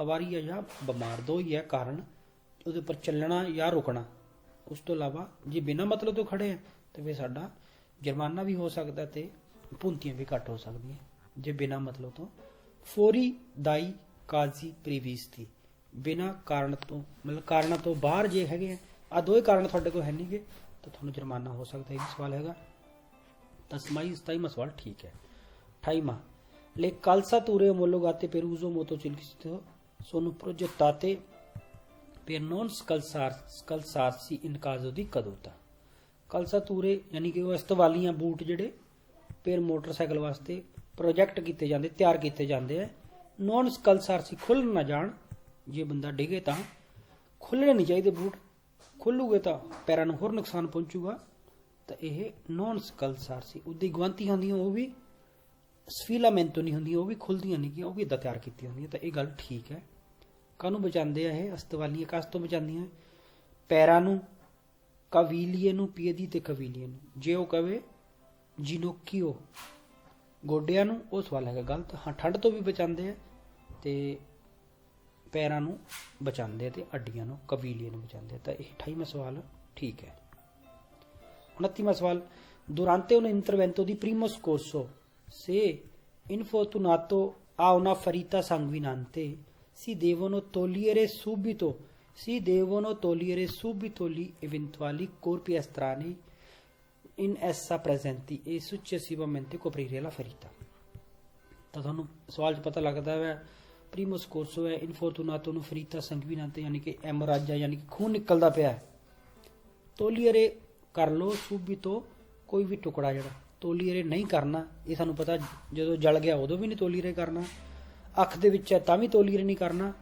avaria ਜਾਂ ਬਿਮਾਰ, ਦੋ ਹੀ ਹੈ ਕਾਰਨ ਉਹਦੇ ਉੱਪਰ ਚੱਲਣਾ ਜਾਂ ਰੁਕਣਾ। ਉਸ ਤੋਂ ਇਲਾਵਾ ਜੇ ਬਿਨਾਂ ਮਤਲਬ ਤੋਂ ਖੜੇ ਆ ਤਾਂ ਫਿਰ ਸਾਡਾ ਜੁਰਮਾਨਾ ਵੀ ਹੋ ਸਕਦਾ ਤੇ ਭੁੰਤੀਆਂ ਵੀ ਘੱਟ ਹੋ ਸਕਦੀਆਂ ਜੇ ਬਿਨਾਂ ਮਤਲਬ ਤੋਂ। ਫੋਰੀ ਦਾਈ ਕਾਜ਼ੀ ਪ੍ਰੀਵਿਸਤੀ, ਬਿਨਾਂ ਕਾਰਨ ਤੋਂ ਮਤਲਬ ਕਾਰਨਾਂ ਤੋਂ ਬਾਹਰ ਜੇ ਹੈਗੇ ਆ ਦੋਵੇਂ ਕਾਰਨ ਤੁਹਾਡੇ ਕੋਲ ਹੈ ਨਹੀਂਗੇ ਤਾਂ ਤੁਹਾਨੂੰ ਜੁਰਮਾਨਾ ਹੋ ਸਕਦਾ। ਇਹ ਵੀ ਸਵਾਲ ਹੈਗਾ। ਤਾਂ 27ਵਾਂ ਸਵਾਲ ਠੀਕ ਹੈ। 28ਵਾਂ le calzature omologate per uso motociclistico sono progettate per non scalzarsi in caso di caduta। calzature ਯਾਨੀ ਕਿ ਉਹ ਇਸਤਵਾਲੀਆਂ ਬੂਟ ਜਿਹੜੇ ਫਿਰ ਮੋਟਰਸਾਈਕਲ ਵਾਸਤੇ ਪ੍ਰੋਜੈਕਟ ਕੀਤੇ ਜਾਂਦੇ, ਤਿਆਰ ਕੀਤੇ ਜਾਂਦੇ ਆ। ਨੋਨ ਸਕਲਸਾਰਸੀ ਖੁੱਲ ਨਾ ਜਾਣ ਜੇ ਬੰਦਾ ਡਿੱਗੇ ਤਾਂ ਖੁੱਲਣੇ ਨਹੀਂ ਚਾਹੀਦੇ ਬੂਟ, ਖੁੱਲੂਗੇ ਤਾਂ ਪੈਰਾਂ ਨੂੰ ਹੋਰ ਨੁਕਸਾਨ ਪਹੁੰਚੂਗਾ। ਤਾਂ ਇਹ ਨੌਨ ਸਕਲਸਾਰ ਸੀ। ਉਹਦੀ ਗਵੰਤੀ ਹੁੰਦੀਆਂ ਉਹ ਵੀ ਸਫੀਲਾਮੈਂਟੋ ਨਹੀਂ ਹੁੰਦੀਆਂ, ਉਹ ਵੀ ਖੁੱਲਦੀਆਂ ਨਹੀਂ ਗੀਆਂ, ਉਹ ਵੀ ਇੱਦਾਂ ਤਿਆਰ ਕੀਤੀਆਂ ਹੁੰਦੀਆਂ। ਤਾਂ ਇਹ ਗੱਲ ਠੀਕ ਹੈ। ਕਾਹਨੂੰ ਬਚਾਉਂਦੇ ਆ ਇਹ ਅਸਤਵਾਲੀਆਂ? ਕਾਸ ਤੋਂ ਬਚਾਉਂਦੀਆਂ? ਪੈਰਾਂ ਨੂੰ, ਕਵੀਲੀਏ ਨੂੰ, ਪੀਏਦੀ ਤੇ ਕਵੀਲੀਏ ਨੂੰ। ਜੇ ਉਹ ਕਵੇ ਜਿਨੋਕੀਓ ਗੋਡਿਆਂ ਨੂੰ, ਉਹ ਸਵਾਲ ਹੈਗਾ ਗਲਤ। ਹਾਂ, ਠੰਡ ਤੋਂ ਵੀ ਬਚਾਉਂਦੇ ਆ ਤੇ ਪੈਰਾਂ ਨੂੰ ਬਚਾਉਂਦੇ ਆ ਤੇ ਅੱਡੀਆਂ ਨੂੰ, ਕਵੀਲੀਏ ਨੂੰ ਬਚਾਉਂਦੇ ਆ। ਤਾਂ ਇਹ 28ਵਾਂ ਸਵਾਲ ਠੀਕ ਹੈ। 29ਵਾਂ ਸਵਾਲ, durante un intervento di primo soccorso se infortunato ha una ferita sanguinante si devono togliere subito gli eventuali corpi estranei in essa presenti e successivamente coprire la ferita। ਤਾਂ ਤੁਹਾਨੂੰ ਸਵਾਲ 'ਚ ਪਤਾ ਲੱਗਦਾ ਹੈ ਪ੍ਰੀਮੋ ਸਕੋਰਸੋ ਹੈ, ਇਨਫੋਰਟੂਨਾਟੋ ਨੂੰ ਫਰੀਤਾ ਸੰਗਵੀਨਾਂਤੇ ਯਾਨੀ ਕਿ ਐਮੋਰਾਜਾ ਯਾਨੀ ਕਿ ਖੂਨ ਨਿਕਲਦਾ ਪਿਆ ਹੈ। ਤੋਲੀਅਰੇ ਕਰ ਲਓ ਸੂਬੀਤੋ, ਕੋਈ ਵੀ ਟੁਕੜਾ ਜਿਹੜਾ ਤੋਲੀਅਰੇ ਨਹੀਂ ਕਰਨਾ। ਇਹ ਸਾਨੂੰ ਪਤਾ ਜਦੋਂ ਜਲ ਗਿਆ ਉਦੋਂ ਵੀ ਨਹੀਂ ਤੋਲੀਅਰੇ ਕਰਨਾ। ਅੱਖ ਦੇ ਵਿੱਚ ਹੈ ਤਾਂ ਵੀ ਤੋਲੀਅਰੇ ਨਹੀਂ ਕਰਨਾ।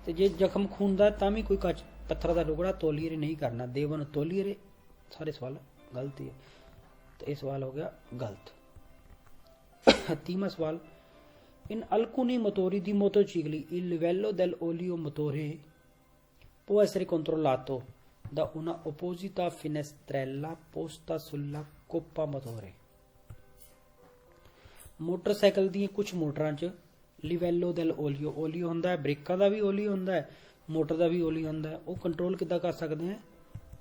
ਤੇ ਜੇ ਜ਼ਖਮ ਖੂਨ ਦਾ ਤਾਂ ਵੀ ਕੋਈ ਕੱਚ ਪੱਥਰ ਦਾ ਟੁਕੜਾ ਤੋਲੀਅਰੇ ਨਹੀਂ ਕਰਨਾ। ਦੇਵਨ ਤੋਲੀਅਰੇ, ਸਾਰੇ ਸਵਾਲ ਗਲਤ ਹੀ ਹੈ। ਤਾਂ ਇਹ ਸਵਾਲ ਹੋ ਗਿਆ ਗਲਤ। 30ਵਾਂ ਸਵਾਲ, in alcuni motori di motocicli il livello dell'olio motore può essere controllato da una apposita finestrella posta sulla coppa motore। Motorcycle ਦੀਆਂ ਕੁਝ ਮੋਟਰਾਂ 'ਚ ਲਿਵੈਲੋ ਦੈਲ ਓਲੀਓ, ਓਲੀਓ ਹੁੰਦਾ ਹੈ, ਬ੍ਰੇਕਾਂ ਦਾ ਵੀ ਓਲੀਓ ਹੁੰਦਾ ਹੈ, ਮੋਟਰ ਦਾ ਵੀ ਓਲੀਓ ਹੁੰਦਾ ਹੈ। ਉਹ ਕੰਟਰੋਲ ਕਿੱਦਾਂ ਕਰ ਸਕਦੇ ਆ?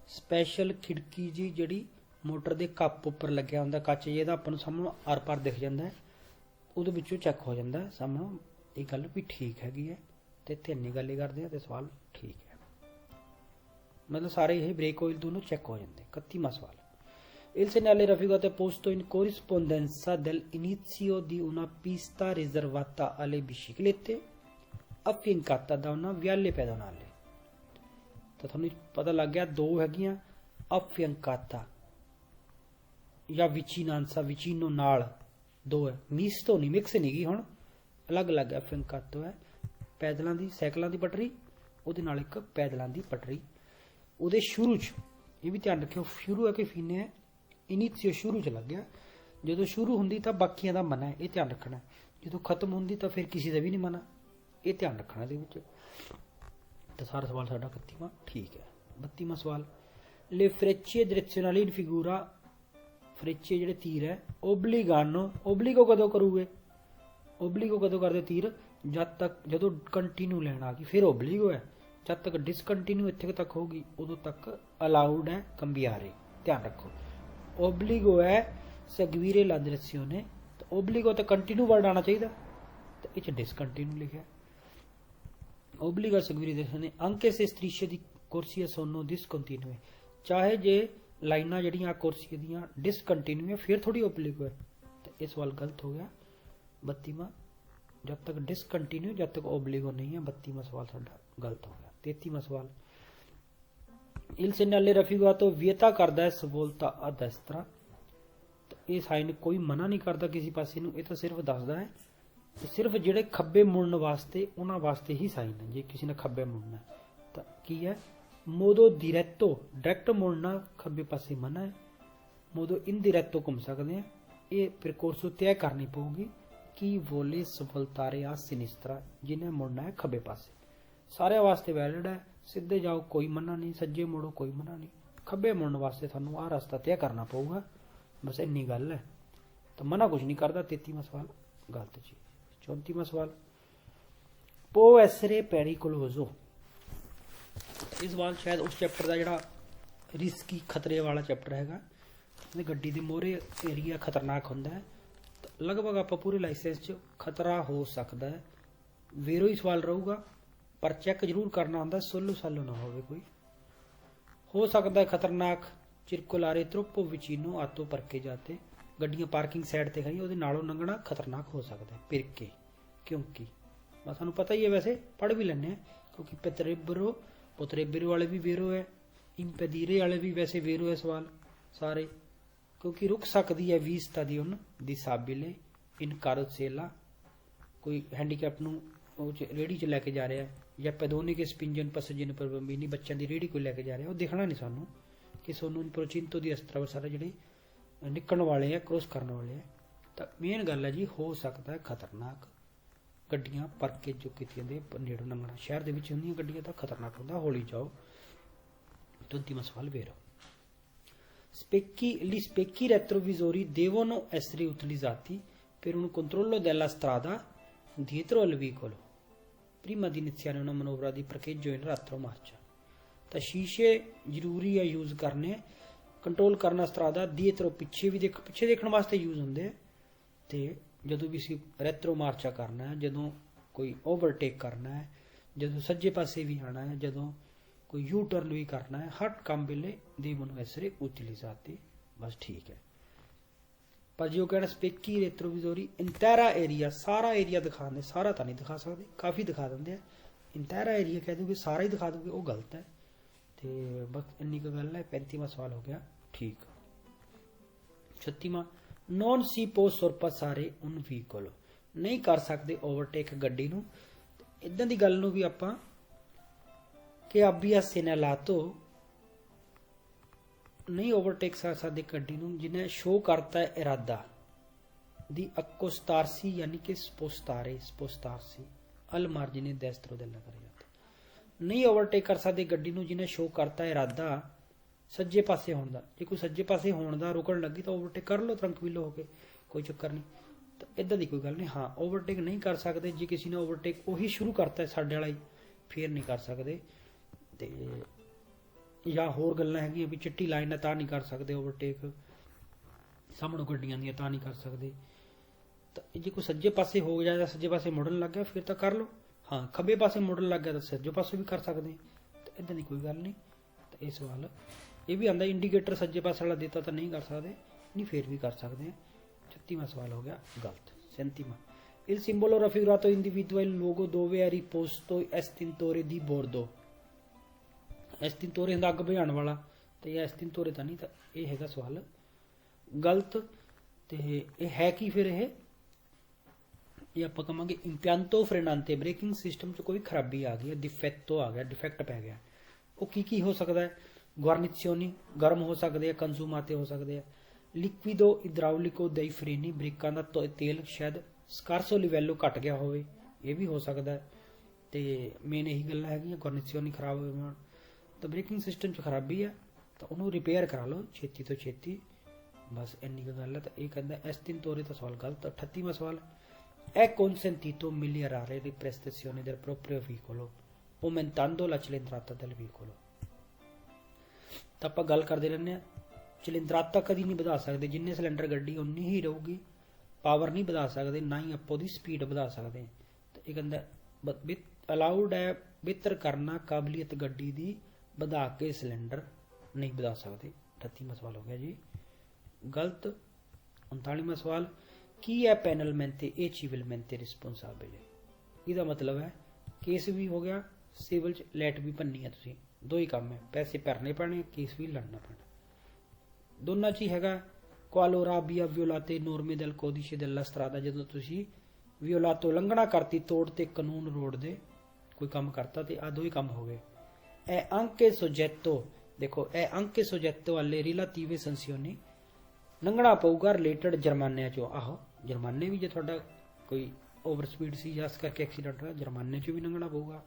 ਸਪੈਸ਼ਲ ਖਿੜਕੀ ਜੀ ਜਿਹੜੀ ਮੋਟਰ ਦੇ ਕੱਪ ਉੱਪਰ ਲੱਗਿਆ ਹੁੰਦਾ, ਕੱਚ ਜਿਹਦਾ ਆਪਾਂ ਨੂੰ ਸਾਹਮਣੇ ਆਰ ਪਾਰ ਦਿਖ ਜਾਂਦਾ ਹੈ, ਉਹਦੇ ਵਿੱਚੋਂ ਚੈੱਕ ਹੋ ਜਾਂਦਾ ਸਾਹਮਣੇ। ਇਹ ਗੱਲ ਵੀ ਠੀਕ ਹੈਗੀ ਹੈ ਤੇ ਤਿੰਨ ਗੱਲ ਹੀ ਕਰਦੇ ਆ ਤੇ ਸਵਾਲ ਠੀਕ ਹੈ। ਮਤਲਬ ਸਾਰੇ ਇਹ ਬ੍ਰੇਕ ਆਇਲ ਦੋਨੋਂ ਚੈੱਕ ਹੋ ਜਾਂਦੇ। 31ਵਾਂ ਸਵਾਲ, il segnale raffigurato è posto in corrispondenza dell'inizio di una pista riservata alle biciclette affiancata da una viale pedonale। ਤਾਂ ਤੁਹਾਨੂੰ ਪਤਾ ਲੱਗ ਗਿਆ ਦੋ ਹੈਗੀਆਂ affiancata ਜਾਂ vicinanza, vicino ਨਾਲ ਦੋ ਹੈ, ਮਿਸ ਤੋਂ ਨਹੀਂ, ਮਿਕਸ ਨਹੀਂ ਗਈ ਹੁਣ, ਅਲੱਗ ਅਲੱਗ affiancato ਹੈ। ਪੈਦਲਾਂ ਦੀ, ਸਾਈਕਲਾਂ ਦੀ ਪਟੜੀ, ਉਹਦੇ ਨਾਲ ਇੱਕ ਪੈਦਲਾਂ ਦੀ ਪਟੜੀ। ਉਹਦੇ ਸ਼ੁਰੂ 'ਚ ਇਹ ਵੀ ਧਿਆਨ ਰੱਖਿਓ, ਸ਼ੁਰੂ ਹੈ ਕਿ ਫੀਨੇ ਹੈ, ਇਨੀਸ਼ੀਓ ਸ਼ੁਰੂ 'ਚ ਲੱਗ ਗਿਆ। ਜਦੋਂ ਸ਼ੁਰੂ ਹੁੰਦੀ ਤਾਂ ਬਾਕੀਆਂ ਦਾ ਮਨਾ ਹੈ, ਇਹ ਧਿਆਨ ਰੱਖਣਾ। ਜਦੋਂ ਖਤਮ ਹੁੰਦੀ ਤਾਂ ਫਿਰ ਕਿਸੇ ਦਾ ਵੀ ਨਹੀਂ ਮਨਾ, ਇਹ ਧਿਆਨ ਰੱਖਣਾ ਇਹਦੇ ਵਿੱਚ। ਤਾਂ ਸਾਰਾ ਸਵਾਲ ਸਾਡਾ 31ਵਾਂ ਠੀਕ ਹੈ। 32ਵਾਂ ਸਵਾਲ, le frecce direzionali in figura, ਫਰੇਚੇ ਜਿਹੜੇ ਤੀਰ ਹੈ, ਓਬਲੀਗਾਨੋ, ਓਬਲੀਗੋ ਕਦੋਂ ਕਰੂਗੇ? ਓਬਲੀਗੋ ਕਦੋਂ ਕਰਦੇ ਤੀਰ? ਜਦ ਤੱਕ ਜਦੋਂ ਕੰਟੀਨਿਊ ਲੈਣ ਆ ਗਈ ਫਿਰ ਓਬਲੀਗੋ ਹੈ। ਜਦ ਤੱਕ ਡਿਸਕੰਟੀਨਿਊ ਇੱਥੇ ਤੱਕ ਹੋਊਗੀ ਉਦੋਂ ਤੱਕ ਅਲਾਉਡ ਹੈ ਕੰਬੀਆਰੇ। ਧਿਆਨ ਰੱਖੋ, ਓਬਲੀਗੋ ਹੈ ਸਗਵੀਰੇ ਲਾ direzione, ਤਾਂ ਓਬਲੀਗੋ ਤਾਂ ਕੰਟੀਨਿਊ ਵਰਡ ਆਉਣਾ ਚਾਹੀਦਾ, ਤਾਂ ਇਹ 'ਚ ਡਿਸਕੰਟੀਨਿਊ ਲਿਖਿਆ। ਓਬਲੀਗੋ ਸਗਵੀਰੇ direzione anche se strisce di corsia sono discontinue, ਚਾਹੇ ਜੇ ਲਾਈਨਾਂ ਜਿਹੜੀਆਂ ਕੁਰਸੀ ਦੀਆਂ ਡਿਸਕੰਟੀਨਿਊ ਹੈ ਫਿਰ ਥੋੜੀ ਓਬਲੀਗੋ ਹੈ। ਤਾਂ ਇਹ ਸਵਾਲ ਗਲਤ ਹੋ ਗਿਆ 32ਵਾਂ। ਜਦ ਤੱਕ ਡਿਸਕੰਟੀਨਿਊ, ਜਦ ਤੱਕ ਓਬਲੀਗੋ ਨਹੀਂ ਹੈ। 32ਵਾਂ ਸਵਾਲ ਸਾਡਾ ਗਲਤ ਹੋ ਗਿਆ। 33ਵਾਂ ਸਵਾਲ, il segnale raffigurato vieta ਕਰਦਾ ਹੈ ਸਵੋਲਤਾ a destra। ਇਹ ਸਾਈਨ ਕੋਈ ਮਨਾ ਨਹੀਂ ਕਰਦਾ ਕਿਸੇ ਪਾਸੇ ਨੂੰ, ਇਹ ਤਾਂ ਸਿਰਫ ਦੱਸਦਾ ਹੈ ਸਿਰਫ ਜਿਹੜੇ ਖੱਬੇ ਮੁੜਨ ਵਾਸਤੇ ਉਹਨਾਂ ਵਾਸਤੇ ਹੀ ਸਾਈਨ ਹੈ। ਜੇ ਕਿਸੇ ਨੇ ਖੱਬੇ ਮੁੜਨਾ ਤਾਂ ਕੀ ਹੈ? ਮੋਦੋ ਡਾਇਰੈਕਟੋ, ਡਾਇਰੈਕਟ ਮੁੜਨਾ ਖੱਬੇ ਪਾਸੇ ਮਨਾ ਹੈ। ਮੋਦੋ ਇਨਡਾਇਰੈਕਟੋ ਘੁੰਮ ਸਕਦੇ ਆ। ਇਹ ਪ੍ਰਕੋਰਸੋ ਤੈਅ ਕਰਨੀ ਪਊਗੀ ਕਿ ਵੋਲੇ ਸਵਲਤਾਰੇ ਆ ਸਿਨਿਸਤਰਾ, ਜਿਹਨੇ ਮੁੜਨਾ ਹੈ ਖੱਬੇ ਪਾਸੇ। ਸਾਰਿਆਂ ਵਾਸਤੇ ਵੈਲਿਡ ਹੈ, ਸਿੱਧੇ ਜਾਓ ਕੋਈ ਮਨਾ ਨਹੀਂ, ਸੱਜੇ ਮੁੜੋ ਕੋਈ ਮਨਾ ਨਹੀਂ। ਖੱਬੇ ਮੁੜਨ ਵਾਸਤੇ ਤੁਹਾਨੂੰ ਆਹ ਰਸਤਾ ਤੈਅ ਕਰਨਾ ਪਊਗਾ, ਬਸ ਇੰਨੀ ਗੱਲ ਹੈ। ਤਾਂ ਮਨਾ ਕੁਝ ਨਹੀਂ ਕਰਦਾ। 33ਵਾਂ ਸਵਾਲ ਗਲਤ ਜੀ। 34ਵਾਂ ਸਵਾਲ, ਪੋ ਐਸਰੇ ਪੈਰੀਕੋਲੋਜ਼ੋ। ਇਹ ਸਵਾਲ ਸ਼ਾਇਦ ਉਸ ਚੈਪਟਰ ਦਾ ਜਿਹੜਾ ਰਿਸਕੀ ਖਤਰੇ ਵਾਲਾ ਚੈਪਟਰ ਹੈਗਾ, ਗੱਡੀ ਦੇ ਮੋਹਰੇ ਏਰੀਆ ਖਤਰਨਾਕ ਹੁੰਦਾ ਹੈ। ਲਗਭਗ ਆਪਾਂ ਪੂਰੇ ਲਾਇਸੈਂਸ 'ਚ ਖਤਰਾ ਹੋ ਸਕਦਾ ਹੈ, ਵੇਰੋ ਹੀ ਸਵਾਲ ਰਹੂਗਾ, ਪਰ ਚੈੱਕ ਜ਼ਰੂਰ ਕਰਨਾ ਹੁੰਦਾ, ਸੋਲੋ ਸਾਲੋ ਨਾ ਹੋਵੇ ਕੋਈ। ਹੋ ਸਕਦਾ ਹੈ ਖਤਰਨਾਕ ਚਿਰਕੁਲਾਰੇ ਤਰੋਪੋ ਵਿਚੀਨੋ ਆਤੋ ਪਰਕੇ ਜਾਤੇ, ਗੱਡੀਆਂ ਪਾਰਕਿੰਗ ਸਾਈਡ ਤੇ ਖੜੀਆਂ ਉਹਦੇ ਨਾਲੋਂ ਲੰਘਣਾ ਖਤਰਨਾਕ ਹੋ ਸਕਦਾ ਹੈ ਪਿਰਕੇ, ਕਿਉਂਕਿ ਬਸ ਸਾਨੂੰ ਪਤਾ ਹੀ ਹੈ, ਵੈਸੇ ਪੜ੍ਹ ਵੀ ਲੈਂਦੇ ਹਾਂ, ਕਿਉਂਕਿ ਪੋਤਰੇਬਰੋ ਵਾਲੇ ਵੀ ਵੇਰੋ ਹੈ, ਇੰਪੈਦੀਰੇ ਵਾਲੇ ਵੀ ਵੈਸੇ ਵੇਰੋ ਹੈ ਸਵਾਲ ਸਾਰੇ, ਕਿਉਂਕਿ ਰੁਕ ਸਕਦੀ ਹੈ 20 ਸਟਾਡੀਓਨ ਦੀ ਸਾਬਿਲੇ ਇਨ ਕਾਰੋਸੇਲਾ, ਕੋਈ ਹੈਂਡੀਕੈਪ ਨੂੰ ਉਹ ਰੇਹੜੀ 'ਚ ਲੈ ਕੇ ਜਾ ਰਿਹਾ ਜਾਂ ਪੈਦੋਨਿਕ ਸਪਿੰਜਨ ਪਸਜਨ ਪਰ ਬੰਬੀਨੀ ਬੱਚਿਆਂ ਦੀ ਰੇਹੜੀ ਕੋਈ ਲੈ ਕੇ ਜਾ ਰਿਹਾ, ਉਹ ਦਿਖਣਾ ਨਹੀਂ ਸਾਨੂੰ ਕਿ ਸੋਨੂੰ ਪ੍ਰੋਚਿੰਤੋ ਦੀ ਅਸਤਰਾ ਸਾਰੇ ਜਿਹੜੇ ਨਿਕਲਣ ਵਾਲੇ ਆ, ਕ੍ਰੋਸ ਕਰਨ ਵਾਲੇ ਆ। ਤਾਂ ਮੇਨ ਗੱਲ ਹੈ ਜੀ, ਹੋ ਸਕਦਾ ਹੈ ਖਤਰਨਾਕ ਗੱਡੀਆਂ ਪਰ ਕੇ ਜੋ ਕੀਤੀਆਂ ਦੇ ਨੇੜੋਂ ਲੰਘਣਾ। ਸ਼ਹਿਰ ਦੇ ਵਿੱਚ ਹੁੰਦੀਆਂ ਗੱਡੀਆਂ ਤਾਂ ਖਤਰਨਾਕ ਹੁੰਦਾ, ਹੌਲੀ ਜਾਓ। 31ਵਾਂ ਸਵਾਲ vero. Gli specchi retrovisori devono essere utilizzati per un controllo della strada dietro al veicolo prima di iniziare una manovra di parcheggio in retromarcia। ਤਾਂ ਸ਼ੀਸ਼ੇ ਜ਼ਰੂਰੀ ਹੈ ਯੂਜ਼ ਕਰਨੇ, ਕੰਟਰੋਲ ਕਰਨਾ ਸਟਰਾਦਾ dietro ਪਿੱਛੇ ਵੀ ਪਿੱਛੇ ਦੇਖਣ ਵਾਸਤੇ ਯੂਜ਼ ਹੁੰਦੇ ਆ। ਤੇ ਜਦੋਂ ਵੀ ਅਸੀਂ ਰੈਟਰੋ ਮਾਰਚਾ ਕਰਨਾ ਹੈ, ਜਦੋਂ ਕੋਈ ਓਵਰਟੇਕ ਕਰਨਾ ਹੈ, ਜਦੋਂ ਸੱਜੇ ਪਾਸੇ ਵੀ ਆਣਾ ਹੈ, ਜਦੋਂ ਕੋਈ ਯੂ ਟਰਨ ਵੀ ਕਰਨਾ ਹੈ, ਹਰ ਕੰਮ ਵੇਲੇ devono essere utilizzati। ਬਸ ਠੀਕ ਹੈ। ਪਰ ਜੋ ਕਹਿਣਾ ਸਪੇਕੀ ਰੈਟਰੋਵਿਜ਼ੋਰੀ ਇੰਟੈਰਾ ਏਰੀਆ, ਸਾਰਾ ਏਰੀਆ ਦਿਖਾਉਂਦੇ, ਸਾਰਾ ਤਾਂ ਨਹੀਂ ਦਿਖਾ ਸਕਦੇ, ਕਾਫੀ ਦਿਖਾ ਦਿੰਦੇ ਆ। ਇੰਟੈਰਾ ਏਰੀਆ ਕਹਿ ਦੋਗੇ, ਸਾਰਾ ਹੀ ਦਿਖਾ ਦੋਗੇ, ਉਹ ਗਲਤ ਹੈ। ਤੇ ਬਸ ਇੰਨੀ ਕੁ ਗੱਲ ਹੈ। 35ਵਾਂ ਸਵਾਲ ਹੋ ਗਿਆ ਠੀਕ। 36ਵਾਂ non si può sorpassare un veicolo, ਨਹੀਂ ਕਰ ਸਕਦੇ ਓਵਰਟੇਕ ਗੱਡੀ ਨੂੰ। ਇਦਾਂ ਦੀ ਗੱਲ ਨੂੰ ਵੀ ਆਪਾਂ ਕਿ abbia segnalato, ਨਹੀਂ ਓਵਰਟੇਕ ਕਰ ਸਕਦੇ ਗੱਡੀ ਨੂੰ ਜਿਹਨੇ ਸ਼ੋ ਕਰਤਾ ਹੈ ਇਰਾਦਾ ਦੀ accostarsi ਯਾਨੀ ਕਿ spostarsi al margine destro della carreggiata। ਨਹੀਂ ਓਵਰਟੇਕ ਕਰ ਸਕਦੇ ਗੱਡੀ ਨੂੰ ਜਿਹਨੇ ਸ਼ੋ ਕਰਤਾ ਇਰਾਦਾ ਸੱਜੇ ਪਾਸੇ ਹੋਣ ਦਾ। ਜੇ ਕੋਈ ਸੱਜੇ ਪਾਸੇ ਹੋਣ ਦਾ ਰੁਕਣ ਲੱਗੀ ਤਾਂ ਓਵਰਟੇਕ ਕਰ ਲਓ ਤਰੰਕਵਿਲੋ ਹੋ ਕੇ, ਕੋਈ ਚੱਕਰ ਨਹੀਂ। ਤਾਂ ਇਦਾਂ ਦੀ ਕੋਈ ਗੱਲ ਨਹੀਂ। ਹਾਂ, ਓਵਰਟੇਕ ਨਹੀਂ ਕਰ ਸਕਦੇ ਜੇ ਕਿਸੇ ਨੇ ਓਵਰਟੇਕ ਉਹੀ ਸ਼ੁਰੂ ਕਰਤਾ ਸਾਡੇ ਵਾਲਾ ਹੀ, ਫੇਰ ਨਹੀਂ ਕਰ ਸਕਦੇ। ਤੇ ਜਾਂ ਹੋਰ ਗੱਲਾਂ ਹੈਗੀਆਂ ਵੀ ਚਿੱਟੀ ਲਾਈਨ ਹੈ ਤਾਂ ਨਹੀਂ ਕਰ ਸਕਦੇ ਓਵਰਟੇਕ, ਸਾਹਮਣੋਂ ਗੱਡੀਆਂ ਦੀਆਂ ਤਾਂ ਨਹੀਂ ਕਰ ਸਕਦੇ। ਤਾਂ ਜੇ ਕੋਈ ਸੱਜੇ ਪਾਸੇ ਹੋ ਗਿਆ ਜਾਂ ਸੱਜੇ ਪਾਸੇ ਮੁੜਨ ਲੱਗ ਗਿਆ ਫਿਰ ਤਾਂ ਕਰ ਲਓ। ਹਾਂ, ਖੱਬੇ ਪਾਸੇ ਮੁੜਨ ਲੱਗ ਗਿਆ ਤਾਂ ਸੱਜੇ ਪਾਸੇ ਵੀ ਕਰ ਸਕਦੇ। ਤਾਂ ਇਦਾਂ ਦੀ ਕੋਈ ਗੱਲ ਨਹੀਂ। ਤਾਂ ਇਹ ਸਵਾਲ ਇਹ ਵੀ ਆਉਂਦਾ ਇੰਡੀਕੇਟਰ ਸੱਜੇ ਪਾਸੇ ਵਾਲਾ ਦਿੱਤਾ ਤਾਂ ਨਹੀਂ ਕਰ ਸਕਦੇ, ਨਹੀਂ ਫੇਰ ਵੀ ਕਰ ਸਕਦੇ ਆ। 36ਵਾਂ ਸਵਾਲ ਹੋ ਗਿਆ ਗਲਤ। 37ਵਾਂ il simbolo raffigurato individua il logo dove è riposto estintore di bordo। ਐਸਟਿੰਤੋਰੇ ਹੁੰਦਾ ਅੱਗ ਬੁਝਾਉਣ ਵਾਲਾ, ਤੇ ਇਹ ਐਸਟਿੰਤੋਰੇ ਤਾਂ ਨਹੀਂ, ਤਾਂ ਇਹ ਹੈਗਾ ਸਵਾਲ ਗਲਤ। ਤੇ ਇਹ ਹੈ ਕੀ ਫਿਰ? ਇਹ ਆਪਾਂ ਕਹਾਂਗੇ ਇੰਪਿਆਂਤੋ ਫਰੇਨਾਂਤੇ, ਬ੍ਰੇਕਿੰਗ ਸਿਸਟਮ 'ਚ ਕੋਈ ਖਰਾਬੀ ਆ ਗਈ ਹੈ, ਡਿਫੈਕਟੋ ਆ ਗਿਆ, ਡਿਫੈਕਟ ਪੈ ਗਿਆ। ਉਹ ਕੀ ਹੋ ਸਕਦਾ ਹੈ? ਗੁਆਰਨੀਸ਼ਿਓਨੀ ਗਰਮ ਹੋ ਸਕਦੇ ਆ, ਕੰਜ਼ੂਮਾਤੇ ਹੋ ਸਕਦੇ ਆ, ਲਿਕਵਿਡੋ ਇਡਰਾਉਲਿਕੋ ਦਈ ਫਰੇਨੀ ਬ੍ਰੇਕਾਂ ਦਾ ਤੇਲ ਸ਼ਾਇਦ ਸਕਾਰਸੋ ਲਿਵੈਲੋ ਘਟ ਗਿਆ ਹੋਵੇ, ਇਹ ਵੀ ਹੋ ਸਕਦਾ ਹੈ। ਤੇ ਮੇਨ ਇਹੀ ਗੱਲਾਂ ਹੈਗੀਆਂ, ਗੁਆਰਨੀਸ਼ਿਓਨੀ ਖਰਾਬ ਹੋਵੇ ਤਾਂ ਬ੍ਰੇਕਿੰਗ ਸਿਸਟਮ 'ਚ ਖਰਾਬੀ ਹੈ ਤਾਂ ਉਹਨੂੰ ਰਿਪੇਅਰ ਕਰਾ ਲਓ ਛੇਤੀ ਤੋਂ ਛੇਤੀ। ਬਸ ਇੰਨੀ ਕੁ ਗੱਲ ਹੈ। ਤਾਂ ਇਹ ਕਹਿੰਦਾ ਐਸਟਿੰਤੋਰੇ ਦਾ ਸਵਾਲ ਗਲਤ। 38ਵਾਂ ਸਵਾਲ è consentito migliorare le prestazioni del proprio veicolo aumentando la cilindrata del veicolo। ਤਾਂ ਆਪਾਂ ਗੱਲ ਕਰਦੇ ਰਹਿੰਦੇ ਹਾਂ, ਚਿਲਿੰਦਰਾਤਾ ਕਦੀ ਨਹੀਂ ਵਧਾ ਸਕਦੇ, ਜਿੰਨੇ ਸਿਲੰਡਰ ਗੱਡੀ ਉਨੀ ਹੀ ਰਹੂਗੀ, ਪਾਵਰ ਨਹੀਂ ਵਧਾ ਸਕਦੇ, ਨਾ ਹੀ ਆਪਾਂ ਉਹਦੀ ਸਪੀਡ ਵਧਾ ਸਕਦੇ। ਤਾਂ ਇਹ ਕਹਿੰਦਾ ਅਲਾਉਡ ਹੈ ਬਿਹਤਰ ਕਰਨਾ ਕਾਬਲੀਅਤ ਗੱਡੀ ਦੀ, ਵਧਾ ਕੇ ਸਿਲੰਡਰ ਨਹੀਂ ਵਧਾ ਸਕਦੇ। 38ਵਾਂ ਸਵਾਲ ਹੋ ਗਿਆ ਜੀ ਗਲਤ। 39ਵਾਂ ਸਵਾਲ ਕੀ ਹੈ ਪੈਨਲਮੈਂਤੇ ਇਹ civilmente responsabile। ਇਹਦਾ ਮਤਲਬ ਹੈ ਕੇਸ ਵੀ ਹੋ ਗਿਆ, ਸਿਵਲ 'ਚ ਲੈਟ ਵੀ ਭੰਨੀ ਹੈ ਤੁਸੀਂ, ਦੋ ਹੀ ਕੰਮ ਹੈ, ਪੈਸੇ ਭਰਨੇ ਪੈਣੇ, ਕੇਸ ਵੀ ਲੜਨਾ ਪੈਣਾ। ਦੋਨਾਂ 'ਚ ਹੀ ਹੈਗਾ qualora abbia violato norme del codice della strada, ਜਦੋਂ ਤੁਸੀਂ ਵਿਓਲਾਤੋ ਲੰਘਣਾ ਕਰਤੀ, ਤੋੜ ਤੇ ਕਾਨੂੰਨ ਰੋਡ ਦੇ ਕੋਈ ਕੰਮ ਕਰਤਾ, ਤੇ ਆ ਦੋ ਹੀ ਕੰਮ ਹੋ ਗਏ। ਇਹ anche soggetto, ਦੇਖੋ ਇਹ anche soggetto alle relative sanzioni, ਲੰਘਣਾ ਪਊਗਾ ਰਿਲੇਟਡ ਜੁਰਮਾਨਿਆਂ 'ਚੋਂ। ਆਹੋ, ਜੁਰਮਾਨੇ ਵੀ ਜੇ ਤੁਹਾਡਾ ਕੋਈ ਓਵਰ ਸਪੀਡ ਸੀ ਜਾਂ ਇਸ ਕਰਕੇ ਐਕਸੀਡੈਂਟ ਹੋਇਆ, ਜੁਰਮਾਨੇ 'ਚੋਂ ਵੀ ਲੰਘਣਾ ਪਊਗਾ।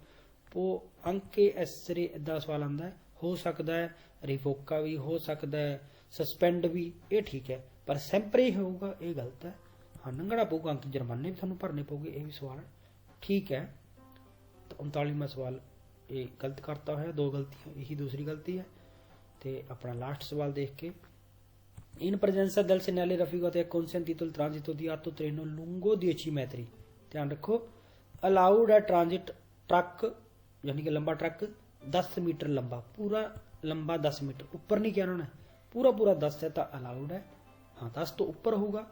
ਉਹ anche essere ਦਾ ਸਵਾਲ ਆਉਂਦਾ ਹੈ, ਹੋ ਸਕਦਾ ਹੈ ਰਿਵੋਕਾ ਵੀ ਹੋ ਸਕਦਾ ਹੈ, ਸਸਪੈਂਡ ਵੀ, ਇਹ ਠੀਕ ਹੈ, ਪਰ ਸੈਂਪਰੇ ਹੀ ਹੋਊਗਾ, ਇਹ ਗਲਤ ਹੈ। ਹਾਂ, ਲੰਘਣਾ ਪਊਗਾ, ਅੰਕ ਜੁਰਮਾਨੇ ਵੀ ਤੁਹਾਨੂੰ ਭਰਨੇ ਪਊਗੇ, ਇਹ ਵੀ ਸਵਾਲ ਠੀਕ ਹੈ। ਤਾਂ 39ਵਾਂ ਸਵਾਲ ਇਹ ਗਲਤ ਕਰਤਾ ਹੋਇਆ, ਦੋ ਗਲਤੀਆਂ, ਇਹੀ ਦੂਸਰੀ ਗਲਤੀ ਹੈ। ਤੇ ਆਪਣਾ ਲਾਸਟ ਸਵਾਲ ਦੇਖ ਕੇ in presenza del segnale raffigurato è consentito il transito di auto treno lungo 10 metri। ਧਿਆਨ ਰੱਖੋ, ਅਲਾਉਡ ਹੈ ਟ੍ਰਾਂਜਿਟ ਟਰੱਕ ਯਾਨੀ ਕਿ ਲੰਬਾ ਟਰੱਕ 10 ਮੀਟਰ ਲੰਬਾ, ਪੂਰਾ ਲੰਬਾ 10 ਮੀਟਰ, ਉੱਪਰ ਨਹੀਂ ਕਿਹਾ ਉਹਨਾਂ ਨੇ, ਪੂਰਾ 10 ਹੈ ਤਾਂ ਅਲਾਉਡ ਹੈ। ਹਾਂ, 10 ਤੋਂ ਉੱਪਰ ਹੋਊਗਾ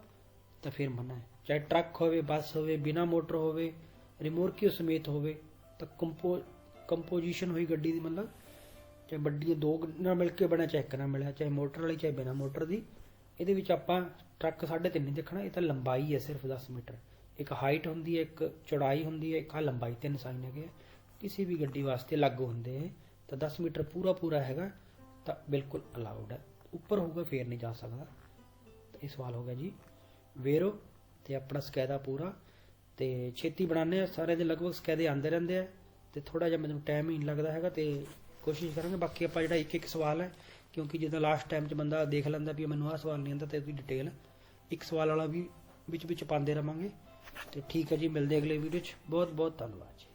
ਤਾਂ ਫਿਰ ਮਨਾ ਹੈ। ਚਾਹੇ ਟਰੱਕ ਹੋਵੇ, ਬੱਸ ਹੋਵੇ, ਬਿਨਾ ਮੋਟਰ ਹੋਵੇ, ਰਿਮੋਰਕੀਓ ਸਮੇਤ ਹੋਵੇ, ਤਾਂ ਕੰਪੋਜੀਸ਼ਨ ਹੋਈ ਗੱਡੀ ਦੀ, ਮਤਲਬ ਚਾਹੇ ਵੱਡੀਆਂ ਦੋ ਨਾਲ ਮਿਲ ਕੇ ਬਣਿਆ, ਚਾਹੇ ਇੱਕ ਨਾਲ ਮਿਲਿਆ, ਚਾਹੇ ਮੋਟਰ ਵਾਲੀ ਚਾਹੇ ਬਿਨਾ ਮੋਟਰ ਦੀ। ਇਹਦੇ ਵਿੱਚ ਆਪਾਂ ਟਰੱਕ 3.5 ਨਹੀਂ ਦੇਖਣਾ, ਇਹ ਤਾਂ ਲੰਬਾਈ ਹੈ ਸਿਰਫ 10 ਮੀਟਰ, ਇੱਕ ਹਾਈਟ ਹੁੰਦੀ ਹੈ, ਇੱਕ ਚੌੜਾਈ ਹੁੰਦੀ ਹੈ, ਇੱਕ ਆ ਲੰਬਾਈ, 3 ਸਾਈਨ ਹੈਗੇ ਆ। ਕਿਸੇ ਵੀ ਗੱਡੀ ਵਾਸਤੇ ਲਾਗੂ ਹੁੰਦੇ ਇਹ। ਤਾਂ 10 ਮੀਟਰ ਪੂਰਾ ਹੈਗਾ ਤਾਂ ਬਿਲਕੁਲ ਅਲਾਉਡ ਹੈ। ਉੱਪਰ ਹੋਊਗਾ ਫੇਰ ਨਹੀਂ ਜਾ ਸਕਦਾ। ਇਹ ਸਵਾਲ ਹੋ ਗਿਆ ਜੀ ਵੇਰੋ ਤੇ ਆਪਣਾ ਸਕੈਦਾ ਪੂਰਾ। ਤੇ ਛੇਤੀ ਬਣਾਉਂਦੇ ਆ, ਸਾਰੇ ਦੇ ਲਗਭਗ ਸਕੈਦੇ ਆਉਂਦੇ ਰਹਿੰਦੇ ਆ ਤੇ ਥੋੜਾ ਜਿਹਾ ਮੈਨੂੰ ਟਾਈਮ ਹੀ ਨਹੀਂ ਲੱਗਦਾ ਹੈਗਾ ਤੇ ਕੋਸ਼ਿਸ਼ ਕਰਾਂਗੇ। ਬਾਕੀ ਆਪਾਂ ਜਿਹੜਾ ਇੱਕ ਸਵਾਲ ਹੈ, ਕਿਉਂਕਿ ਜਦੋਂ ਲਾਸਟ ਟਾਈਮ 'ਚ ਬੰਦਾ ਦੇਖ ਲੈਂਦਾ ਵੀ ਮੈਨੂੰ ਆਹ ਸਵਾਲ ਨਹੀਂ ਆਉਂਦਾ ਤੇ ਉਹਦੀ ਡਿਟੇਲ ਇੱਕ ਸਵਾਲ ਵਾਲਾ ਵੀ ਵਿੱਚ ਪਾਉਂਦੇ ਰਵਾਂਗੇ। ਤੇ ਠੀਕ ਹੈ ਜੀ, ਮਿਲਦੇ ਅਗਲੇ ਵੀਡੀਓ 'ਚ। ਬਹੁਤ ਬਹੁਤ ਧੰਨਵਾਦ ਜੀ।